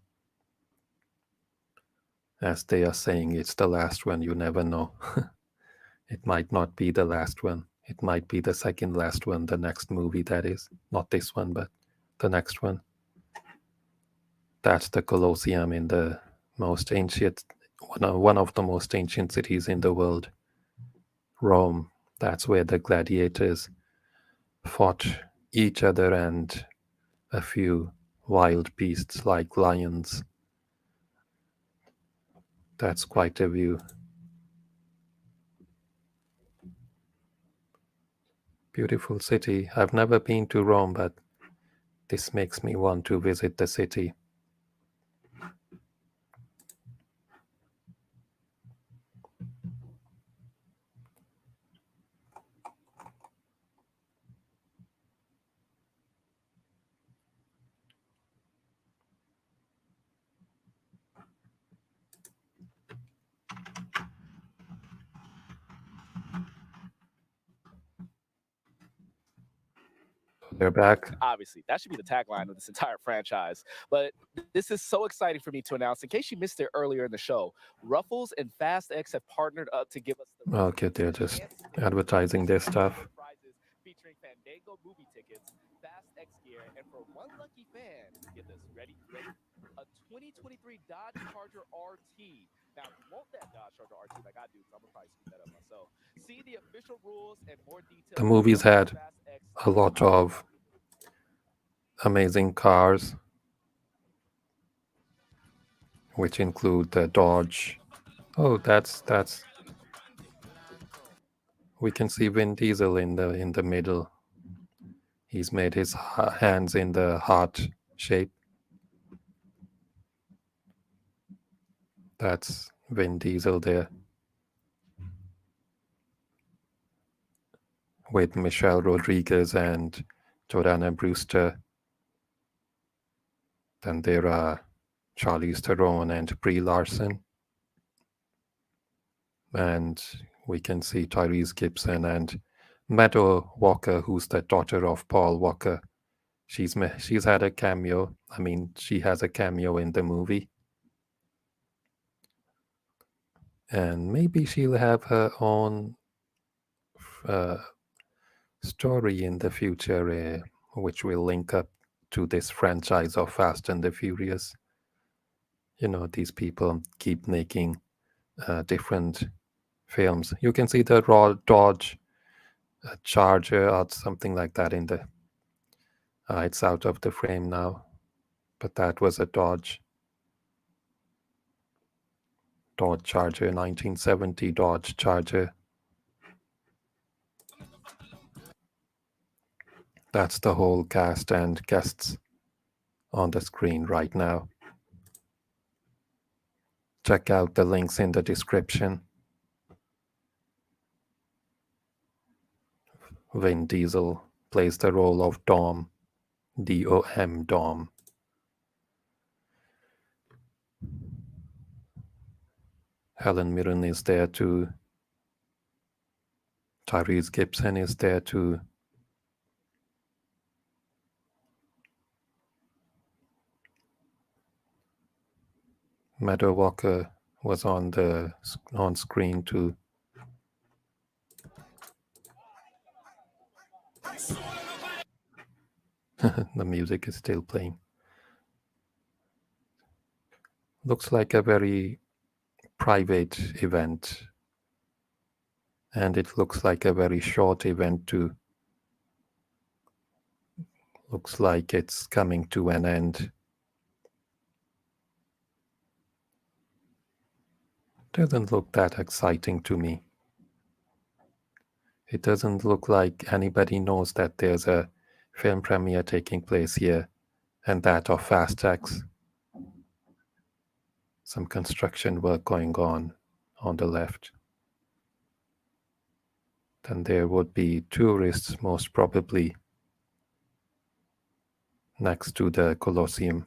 S1: As they are saying, it's the last one, you never know. It might not be the last one. It might be the second last one, the next movie, that is. Not this one, but the next one. That's the Colosseum in the most ancient, one of the most ancient cities in the world, Rome. That's where the gladiators fought each other and a few wild beasts like lions. That's quite a view. Beautiful city. I've never been to Rome, but this makes me want to visit the city. They're back.
S3: Obviously, that should be the tagline of this entire franchise. But this is so exciting for me to announce. In case you missed it earlier in the show, Ruffles and Fast X have partnered up to give us the
S1: Okay, they're just advertising their stuff.
S3: prizes featuring Fandango movie tickets, Fast X gear, and for one lucky fan, get this, ready, a 2023 Dodge Charger RT. Now, if you want that Dodge Charger RT like I do, because I'm gonna probably scoop that up myself. See the official rules and more details.
S1: The movies had a lot of amazing cars, which include the Dodge. Oh, that's. We can see Vin Diesel in the middle. He's made his hands in the heart shape. That's Vin Diesel there. With Michelle Rodriguez and Jordana Brewster. Then there are Charlize Theron and Brie Larson. And we can see Tyrese Gibson and Meadow Walker, who's the daughter of Paul Walker. She's had a cameo. I mean, she has a cameo in the movie. And maybe she'll have her own story in the future, which will link up to this franchise of Fast and the Furious. You know, these people keep making different films. You can see the Dodge Charger or something like that in the. It's out of the frame now, but that was a Dodge Charger, 1970 Dodge Charger. That's the whole cast and guests on the screen right now. Check out the links in the description. Vin Diesel plays the role of Dom, D-O-M, Dom. Helen Mirren is there too. Tyrese Gibson is there too. Meadow Walker was on screen too. The music is still playing. Looks like a very private event, and it looks like a very short event too. Looks like it's coming to an end. Doesn't look that exciting to me. It doesn't look like anybody knows that there's a film premiere taking place here, and that of Fast X. Some construction work going on the left. Then there would be tourists, most probably, next to the Colosseum.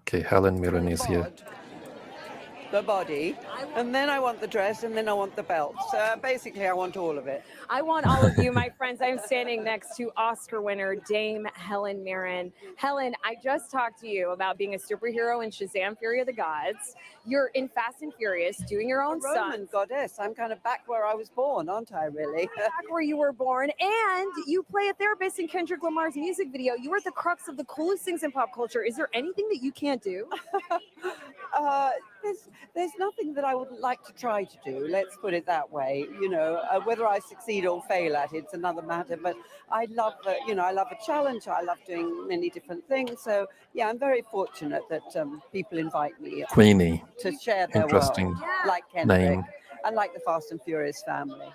S1: Okay, Helen Mirren is here.
S16: the body, and then I want the dress, and then I want the belt. So basically, I want all of it.
S2: I want all of you, my friends. I'm standing next to Oscar winner Dame Helen Mirren. Helen, I just talked to you about being a superhero in Shazam! Fury of the Gods. You're in Fast and Furious, doing your own
S16: Roman
S2: stunts.
S16: goddess. I'm kind of back where I was born, aren't I? Really?
S2: Back where you were born, and you play a therapist in Kendrick Lamar's music video. You were at the crux of the coolest things in pop culture. Is there anything that you can't do?
S16: There's nothing that I wouldn't like to try to do. Let's put it that way. You know, whether I succeed or fail at it's another matter. But I love, I love a challenge. I love doing many different things. So yeah, I'm very fortunate that people invite me
S1: Queenie.
S16: to share their
S1: Interesting
S16: world, like Kendrick,
S1: name.
S16: and like the Fast and Furious family.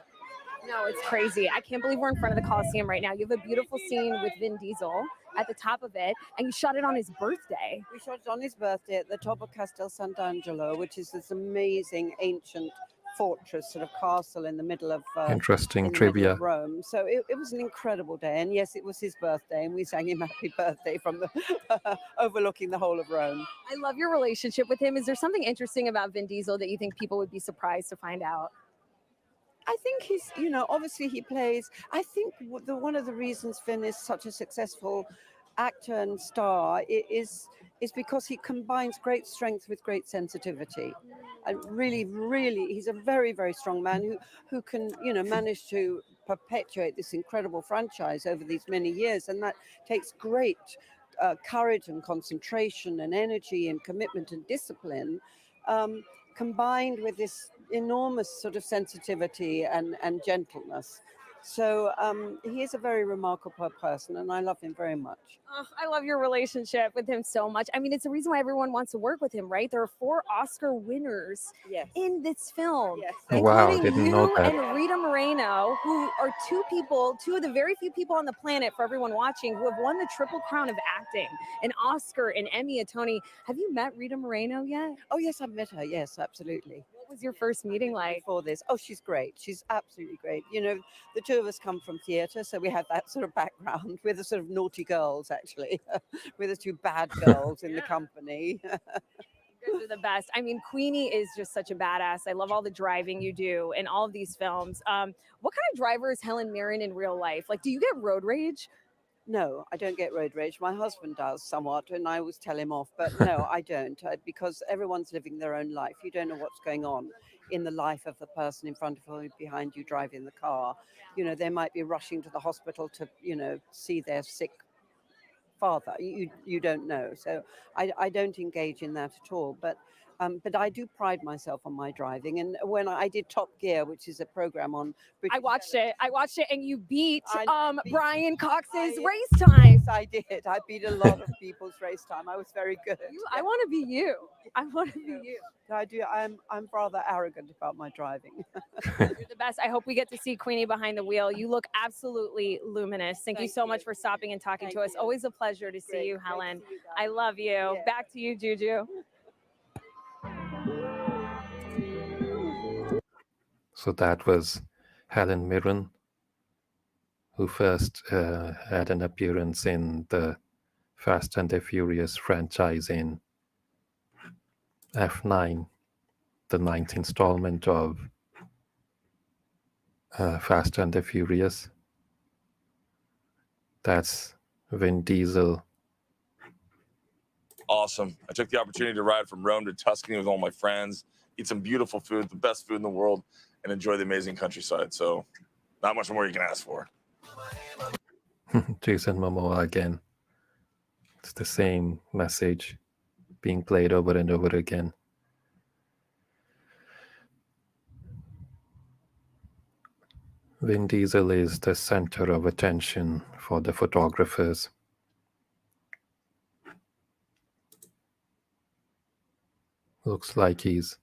S2: No, it's crazy. I can't believe we're in front of the Coliseum right now. You have a beautiful scene with Vin Diesel at the top of it, and you shot it on his birthday.
S16: We shot it on his birthday at the top of Castel Sant'Angelo, which is this amazing ancient fortress, sort of castle in the middle of
S1: Interesting
S16: in the middle
S1: trivia.
S16: of Rome. So it was an incredible day, and yes, it was his birthday, and we sang him happy birthday from the overlooking the whole of Rome.
S2: I love your relationship with him. Is there something interesting about Vin Diesel that you think people would be surprised to find out?
S16: I think he's, obviously he plays. I think one of the reasons Finn is such a successful actor and star is because he combines great strength with great sensitivity. And really, he's a very, very strong man who can, manage to perpetuate this incredible franchise over these many years. And that takes great courage and concentration and energy and commitment and discipline. Combined with this enormous sort of sensitivity and gentleness. So he is a very remarkable person, and I love him very much.
S2: Oh, I love your relationship with him so much. I mean, it's the reason why everyone wants to work with him, right? There are 4 Oscar winners in this film,
S1: Wow,
S2: including
S1: didn't
S2: you
S1: know that.
S2: and Rita Moreno, who are two of the very few people on the planet, for everyone watching, who have won the Triple Crown of acting, an Oscar, an Emmy, a Tony. Have you met Rita Moreno yet?
S16: Oh, yes, I've met her. Yes, absolutely.
S2: What was your first meeting like?
S16: Before this? Oh, she's great. She's absolutely great. The two of us come from theatre, so we have that sort of background. We're the sort of naughty girls, actually. We're the 2 bad girls in the company.
S2: You guys are the best. I mean, Queenie is just such a badass. I love all the driving you do in all of these films. What kind of driver is Helen Mirren in real life? Like, do you get road rage?
S16: No, I don't get road rage. My husband does somewhat, and I always tell him off. But no, I don't, because everyone's living their own life. You don't know what's going on in the life of the person in front of you, behind you, driving the car. They might be rushing to the hospital to, see their sick father. You don't know. So I don't engage in that at all. But I do pride myself on my driving. And when I did Top Gear, which is a program on British
S2: I watched it, and you beat Brian Cox's
S16: I-
S2: race time.
S16: Yes, I did. I beat a lot of people's race time. I was very good.
S2: I want to be you. I want to be you.
S16: I do. I'm rather arrogant about my driving.
S2: You're the best. I hope we get to see Queenie behind the wheel. You look absolutely luminous. Thank you so much for stopping and talking to us. Always a pleasure to see you, Helen. I love you. Back to you, Juju.
S1: So that was Helen Mirren, who first had an appearance in the Fast and the Furious franchise in F9, the 9th installment of Fast and the Furious. That's Vin Diesel.
S4: Awesome. I took the opportunity to ride from Rome to Tuscany with all my friends, eat some beautiful food, the best food in the world, and enjoy the amazing countryside. So not much more you can ask for.
S1: Jason Momoa again. It's the same message being played over and over again. Vin Diesel is the center of attention for the photographers. Looks like he's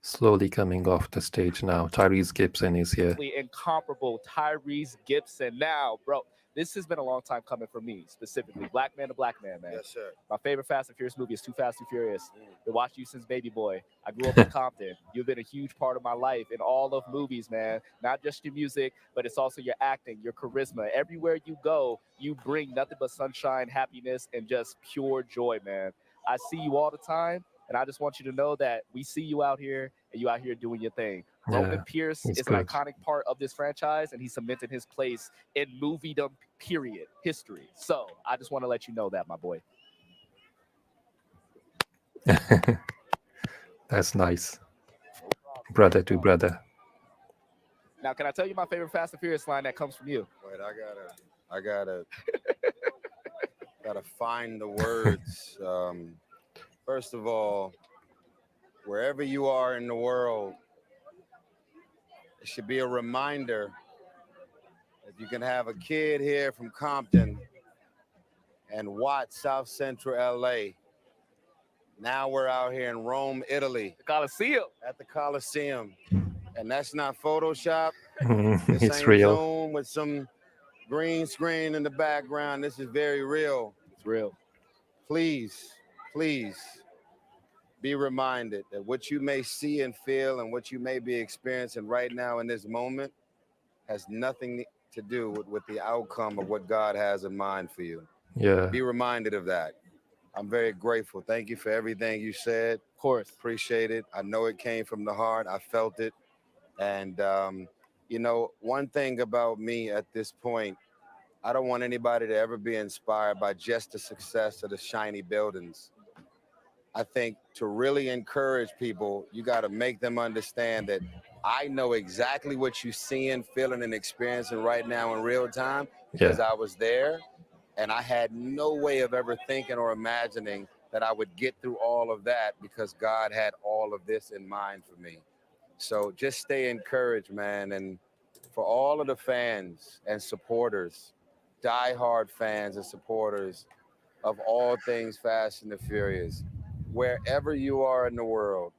S1: slowly coming off the stage now. Tyrese Gibson is here.
S3: Incomparable Tyrese Gibson. Now, bro, this has been a long time coming for me, specifically. Black man to black man, man.
S17: Yes, sir.
S3: My favorite Fast and Furious movie is Too Fast, Too Furious. Been watching you since baby boy. I grew up in Compton. You've been a huge part of my life in all of movies, man. Not just your music, but it's also your acting, your charisma. Everywhere you go, you bring nothing but sunshine, happiness, and just pure joy, man. I see you all the time, And I just want you to know that we see you out here and you out here doing your thing. Roman
S1: Yeah,
S3: Pierce
S1: he's
S3: is an
S1: good.
S3: iconic part of this franchise, and he cemented his place in moviedom, period, history. So I just want to let you know that, my boy.
S1: That's nice. Brother to brother.
S3: Now, can I tell you my favorite Fast and Furious line that comes from you?
S17: Wait, I gotta find the words. First of all, wherever you are in the world, it should be a reminder that you can have a kid here from Compton and Watts, South Central LA. Now we're out here in Rome, Italy.
S3: The Coliseum.
S17: At the Coliseum. And that's not Photoshop. This
S1: It's
S17: ain't
S1: real.
S17: Zoom with some green screen in the background. This is very real.
S3: It's real.
S17: Please, please be reminded that what you may see and feel and what you may be experiencing right now in this moment has nothing to do with the outcome of what God has in mind for you.
S1: Yeah.
S17: Be reminded of that. I'm very grateful. Thank you for everything you said.
S3: Of course.
S17: Appreciate it. I know it came from the heart. I felt it. And, you know, one thing about me at this point, I don't want anybody to ever be inspired by just the success of the shiny buildings. I think to really encourage people, you got to make them understand that I know exactly what you're seeing, feeling, and experiencing right now in real time because I was there. And I had no way of ever thinking or imagining that I would get through all of that because God had all of this in mind for me. So just stay encouraged, man. And for all of the fans and supporters, diehard fans and supporters of all things Fast and the Furious, wherever you are in the world,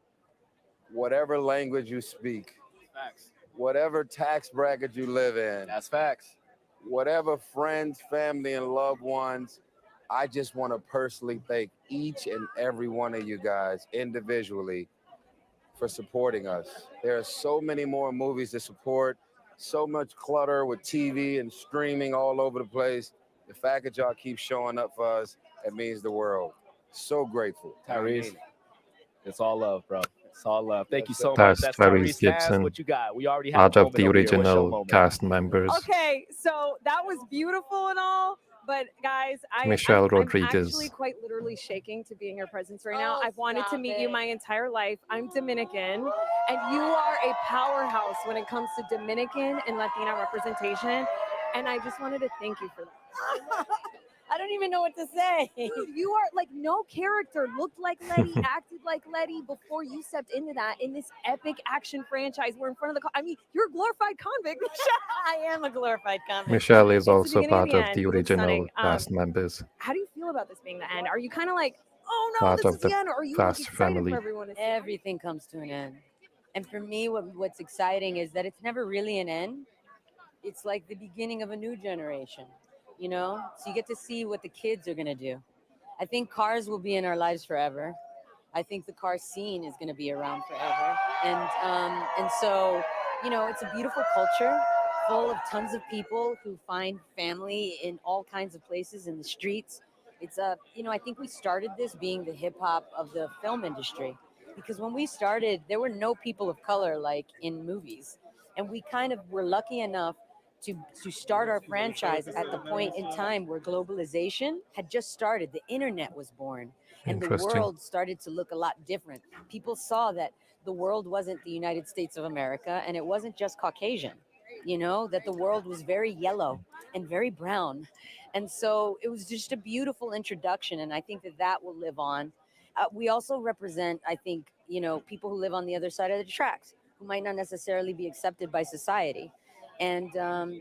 S17: whatever language you speak,
S3: Facts.
S17: whatever tax bracket you live in,
S3: That's facts.
S17: whatever friends, family, and loved ones, I just want to personally thank each and every one of you guys individually for supporting us. There are so many more movies to support, so much clutter with TV and streaming all over the place. The fact that y'all keep showing up for us, it means the world. So grateful.
S3: Tyrese, it's all love, bro. It's all love. Thank you so much.
S1: That's
S3: That's
S1: Tyrese
S3: Tyrese. Naz,
S1: Gibson.
S3: what you got? We already have
S1: Part
S3: a
S1: of
S3: moment
S1: the
S3: over here. What's your
S1: original
S3: moment?
S1: cast members.
S2: Okay, so that was beautiful and all, but guys,
S1: Michelle
S2: I'm
S1: Rodriguez.
S2: actually quite literally shaking to be in your presence right now.
S8: Oh,
S2: I've wanted to
S8: stop
S2: meet you
S8: it.
S2: my entire life. I'm Dominican, and you are a powerhouse when it comes to Dominican and Latina representation, and I just wanted to thank you for that.
S18: I don't even know what to say.
S2: Dude, you are like no character looked like Letty, acted like Letty before you stepped into that in this epic action franchise. We're in front of the. I mean, you're a glorified convict, Michelle.
S18: I am a glorified convict.
S1: Michelle is
S2: It's the
S1: also
S2: beginning and
S1: part
S2: the
S1: of
S2: end.
S1: the
S2: You look
S1: original
S2: stunning.
S1: cast members.
S2: How do you feel about this being the end? Are you kind of like, oh no,
S1: Part
S2: this
S1: of
S2: is the
S1: the
S2: end, or are you like
S1: Fast
S2: excited
S1: family.
S2: for everyone to see?
S18: Everything comes to an end. And for me, what's exciting is that it's never really an end. It's like the beginning of a new generation, you know? So you get to see what the kids are going to do. I think cars will be in our lives forever. I think the car scene is going to be around forever. And so, you know, it's a beautiful culture full of tons of people who find family in all kinds of places in the streets. It's you know, I think we started this being the hip hop of the film industry, because when we started, there were no people of color like in movies, and we kind of were lucky enough to start our franchise at the point in time where globalization had just started. The internet was born, and the
S1: Interesting.
S18: world started to look a lot different. People saw that the world wasn't the United States of America, and it wasn't just Caucasian, you know, that the world was very yellow and very brown. And so it was just a beautiful introduction, and I think that that will live on. We also represent, I think, you know, people who live on the other side of the tracks, who might not necessarily be accepted by society, and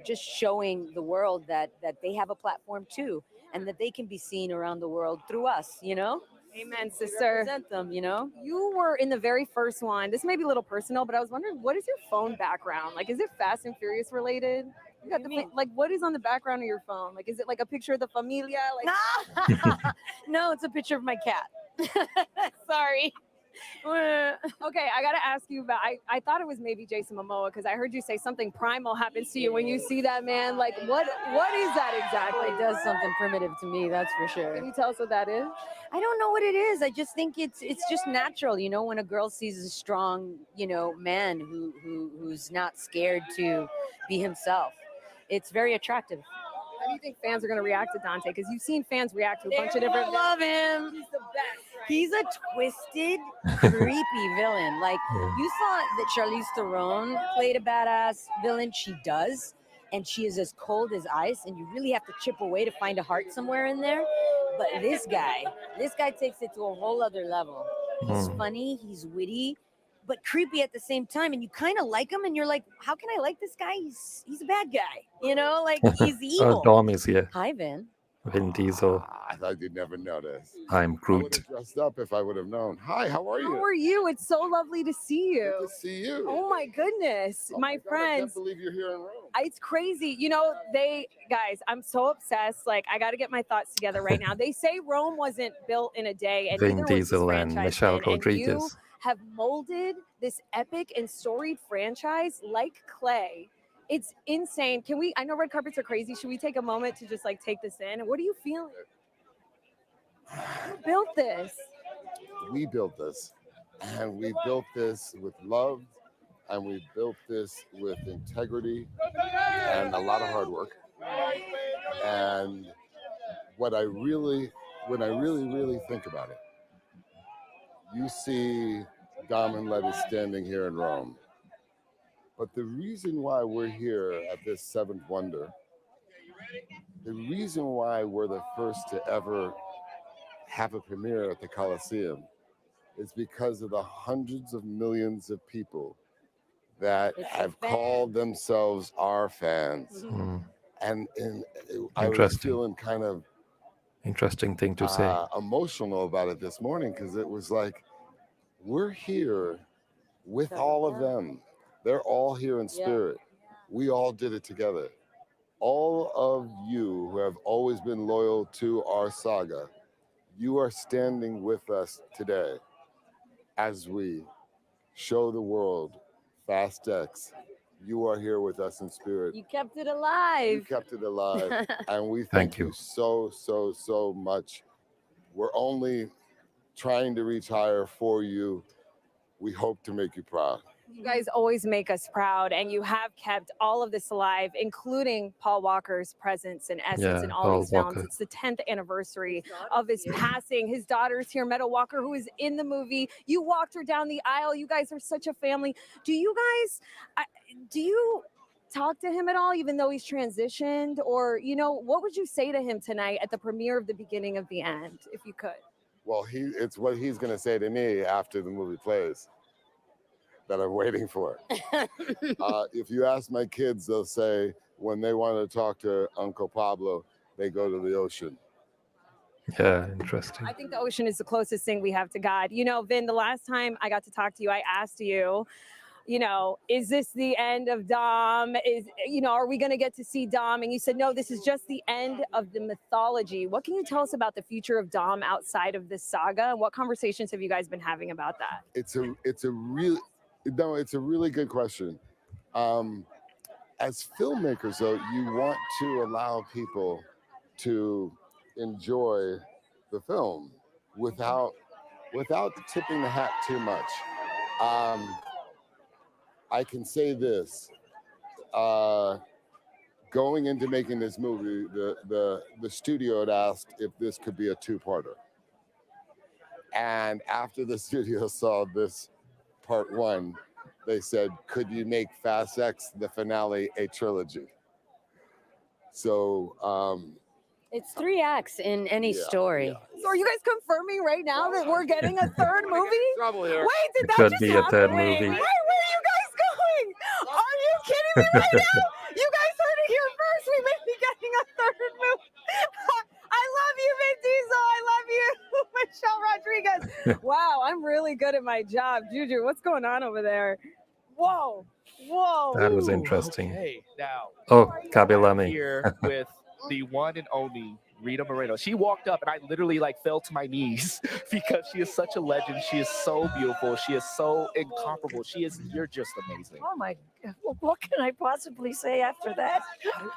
S18: just showing the world that they have a platform too, and that they can be seen around the world through us, you know?
S2: Amen,
S18: We
S2: sister.
S18: represent them, you know?
S2: You were in the very first one. This may be a little personal, but I was wondering, what is your phone background? Like, is it Fast and Furious related? You got like, what is on the background of your phone? Like, is it like a picture of the familia? Like,
S18: No, it's a picture of my cat.
S2: sorry. Okay, I gotta ask you about. I thought it was maybe Jason Momoa because I heard you say something primal happens to you when you see that man. Like, what is that exactly?
S18: It does something primitive to me, that's for sure.
S2: Can you tell us what that is?
S18: I don't know what it is. I just think it's just natural, you know, when a girl sees a strong, you know, man who's not scared to be himself. It's very attractive.
S2: How do you think fans are going to react to Dante? Because you've seen fans react to a bunch of different.
S18: I love him.
S2: He's the best. Right?
S18: He's a twisted, creepy villain. Like, you saw that Charlize Theron played a badass villain. She does. And she is as cold as ice. And you really have to chip away to find a heart somewhere in there. But this guy takes it to a whole other level. He's funny. He's witty. But creepy at the same time, and you kind of like him, and you're like, how can I like this guy? He's a bad guy, you know, like he's evil.
S1: Dom is here.
S18: Hi, Vin.
S1: Vin Diesel.
S19: I thought you'd never notice.
S1: I'm
S19: I would
S1: Groot.
S19: have dressed up if I would have known. Hi, how are you?
S2: How are you? It's so lovely to see you.
S19: Good to see you.
S2: Oh my goodness,
S19: Oh
S2: my
S19: God, I
S2: friends.
S19: can't believe you're here in Rome.
S2: It's crazy. You know, guys, I'm so obsessed. Like, I got to get my thoughts together right now. They say Rome wasn't built in a day, and
S1: Vin
S2: neither was this
S1: Diesel and
S2: franchise,
S1: Michelle
S2: Vin. And you
S1: Rodriguez.
S2: have molded this epic and storied franchise like clay. It's insane. I know red carpets are crazy. Should we take a moment to just like take this in? What are you feeling? Who built this?
S19: We built this, and we built this with love, and we built this with integrity and a lot of hard work. And when I really think about it, you see Dom and Letty standing here in Rome. But the reason why we're here at this seventh wonder, the reason why we're the first to ever have a premiere at the Coliseum is because of the hundreds of millions of people that have called themselves our fans. And I was
S1: Interesting.
S19: feeling kind of
S1: Interesting thing to say.
S19: emotional about it this morning because it was like, we're here with all of them. They're all here in spirit. We all did it together. All of you who have always been loyal to our saga, you are standing with us today as we show the world Fast X. You are here with us in spirit.
S18: You kept it alive.
S19: You kept it alive. And we
S1: Thank
S19: thank
S1: you.
S19: you so much. We're only trying to reach higher for you. We hope to make you proud.
S2: You guys always make us proud, and you have kept all of this alive, including Paul Walker's presence and essence in all
S1: Paul
S2: these films.
S1: Walker.
S2: It's the 10th anniversary of his passing. His daughter's here, Meadow Walker, who is in the movie. You walked her down the aisle. You guys are such a family. Do you talk to him at all, even though he's transitioned? Or, you know, what would you say to him tonight at the premiere of The Beginning of the End, if you could?
S19: Well, it's what he's going to say to me after the movie plays that I'm waiting for. If you ask my kids, they'll say when they want to talk to Uncle Pablo, they go to the ocean.
S1: Yeah, interesting.
S2: I think the ocean is the closest thing we have to God. You know, Vin, the last time I got to talk to you, I asked you, you know, is this the end of Dom? Are we going to get to see Dom? And you said, no, this is just the end of the mythology. What can you tell us about the future of Dom outside of this saga? And what conversations have you guys been having about that?
S19: It's a really good question. As filmmakers, though, you want to allow people to enjoy the film without tipping the hat too much. I can say this: going into making this movie, the studio had asked if this could be a two-parter, and after the studio saw this part one, they said, "Could you make Fast X, the finale, a trilogy?" So
S18: It's 3 acts in any story.
S2: So are you guys confirming right now that we're getting a third movie?
S19: Trouble here.
S2: Wait, did
S1: It
S2: that
S1: could
S2: just
S1: be a
S2: happen?
S1: third
S2: Wait,
S1: movie.
S2: where are you guys going? Are you kidding me right now? You guys heard it here first. We may be getting a third movie. I love you, Vin Diesel. I love you, Michelle Rodriguez. Wow, I'm really good at my job. Juju, what's going on over there? Whoa.
S1: That was interesting.
S3: Okay, now
S1: Oh, Kabilami.
S3: here with the one and only Rita Moreno. She walked up and I literally like fell to my knees because she is such a legend. She is so beautiful. She is so incomparable. You're just amazing.
S20: Oh my, what can I possibly say after that?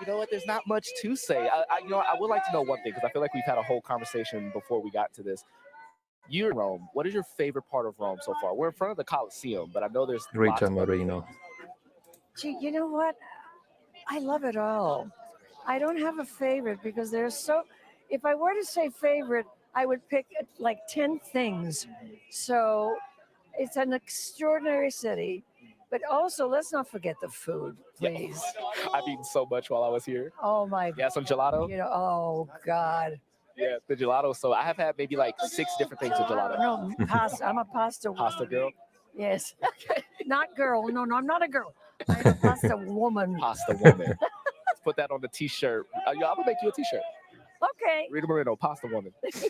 S3: You know what? There's not much to say. I would like to know one thing because I feel like we've had a whole conversation before we got to this. You're in Rome. What is your favorite part of Rome so far? We're in front of the Colosseum, but I know there's lots
S1: Rita
S3: of other
S1: Moreno.
S3: things.
S20: Gee, you know what? I love it all. I don't have a favorite because there's so. If I were to say favorite, I would pick like 10 things. So it's an extraordinary city. But also, let's not forget the food, please.
S3: Yeah. I've eaten so much while I was here.
S20: Oh my.
S3: Yeah, some gelato.
S20: You know, oh God.
S3: Yeah, the gelato. So I have had maybe like 6 different things of gelato.
S20: No, pasta. I'm a pasta woman.
S3: Pasta girl.
S20: Yes. Not girl. No, I'm not a girl. I'm a pasta woman.
S3: Pasta woman. Let's put that on the t-shirt. I'm gonna make you a t-shirt.
S20: Okay.
S3: Rita Moreno, pasta woman. Let's do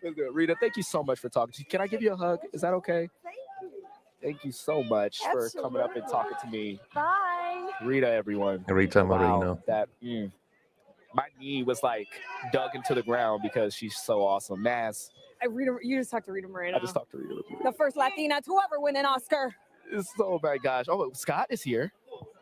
S3: it. Rita, thank you so much for talking to me. Can I give you a hug? Is that okay?
S20: Thank you.
S3: Thank you so much for coming up and talking to me.
S20: Bye.
S3: Rita, everyone.
S1: Rita Moreno.
S3: That my knee was like dug into the ground because she's so awesome. Naz.
S2: You just talked to Rita Moreno.
S3: I just talked to Rita.
S2: The first Latina to ever win an Oscar.
S3: Oh my gosh. Oh, Scott is here.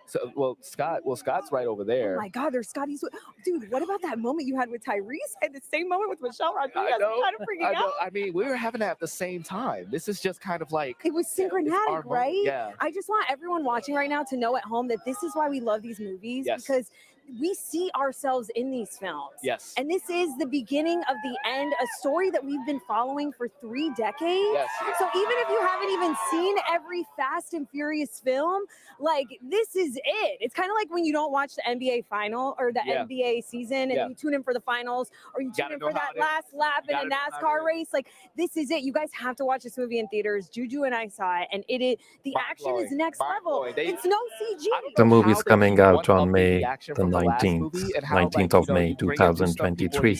S3: So, Scott's right over there.
S2: Oh my God, there's Scotty's. Dude, what about that moment you had with Tyrese and the same moment with Michelle Rodriguez?
S3: I know.
S2: Kind of freaking out.
S3: I mean, we were having that at the same time. This is just kind of like
S2: it was synchronatic, right?
S3: Yeah.
S2: I just want everyone watching right now to know at home that this is why we love these movies because we see ourselves in these films.
S3: Yes.
S2: And this is the beginning of the end, a story that we've been following for 3 decades.
S3: Yes.
S2: So even if you haven't even seen every Fast and Furious film, like this is it. It's kind of like when you don't watch the NBA final or the NBA season and you tune in for the finals or you tune in for that last lap in a NASCAR race. Like this is it. You guys have to watch this movie in theaters. Juju and I saw it and the action is next level. It's no CG.
S1: The movie's coming out on May the 19th of May, 2023.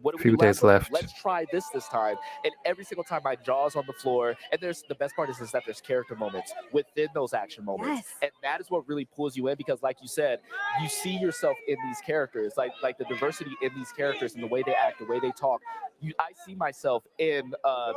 S3: What
S1: few days left.
S3: Let's try this time. And every single time my jaw's on the floor. And the best part is that there's character moments within those action moments.
S2: Yes.
S3: And that is what really pulls you in because like you said, you see yourself in these characters, like the diversity in these characters and the way they act, the way they talk. I see myself in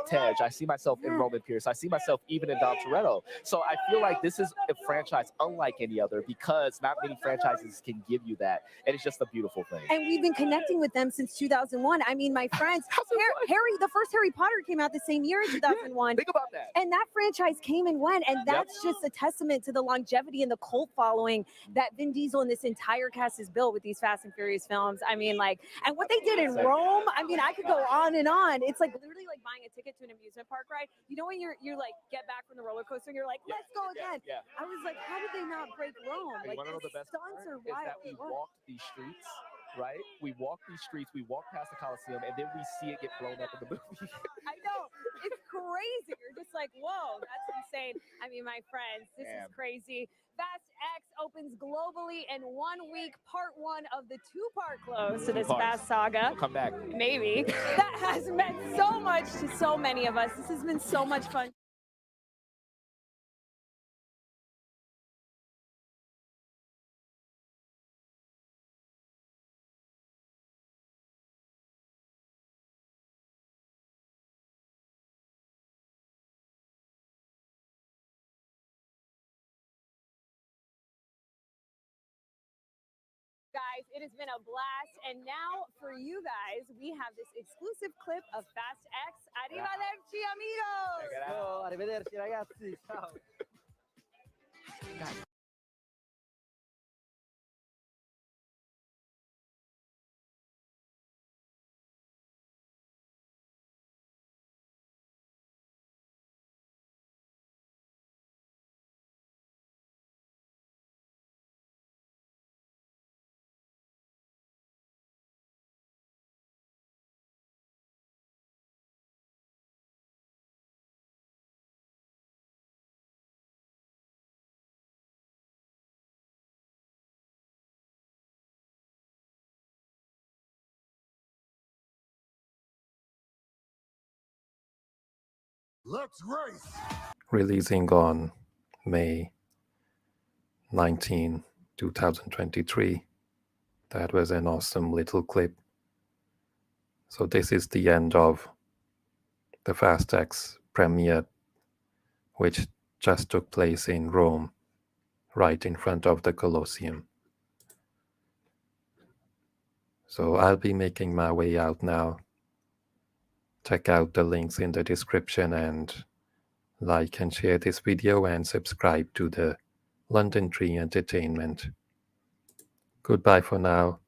S3: Tej. I see myself in Roman Pierce. I see myself even in Dom Toretto. So I feel like this is a franchise unlike any other because not many franchises can give you that. And it's just a beautiful thing.
S2: And we've been connecting with them since 2001. I mean, my friends, the first Harry Potter came out the same year in 2001.
S3: Think about that.
S2: And that franchise came and went. And that's just a testament to the longevity and the cult following that Vin Diesel and this entire cast has built with these Fast and Furious films. I mean, and what they did in Rome, I mean, I could go on and on. It's like literally like buying a ticket to an amusement park ride. You know when you're like get back from the roller coaster and you're like, let's go again.
S3: Yeah.
S2: I was like, how did they not break Rome?
S3: Like the best
S2: stunts are
S3: part is that we walked these streets, right? We walked these streets, we walked past the Coliseum, and then we see it get blown up in the movie.
S2: I know. It's crazy. You're just like, whoa, that's insane. I mean, my friends, this is crazy. Fast X opens globally in 1 week, part 1 of the 2-part close to this Fast saga.
S3: We'll come back.
S2: Maybe. That has meant so much to so many of us. This has been so much fun. Guys, it has been a blast. And now for you guys, we have this exclusive clip of Fast X. Arrivederci, amigos!
S5: Oh, arrivederci, ragazzi. Ciao.
S19: Let's race.
S1: Releasing on May 19, 2023. That was an awesome little clip. So this is the end of the Fast X premiere, which just took place in Rome, right in front of the Colosseum. So I'll be making my way out now. Check out the links in the description and like and share this video and subscribe to the London Tree Entertainment. Goodbye for now.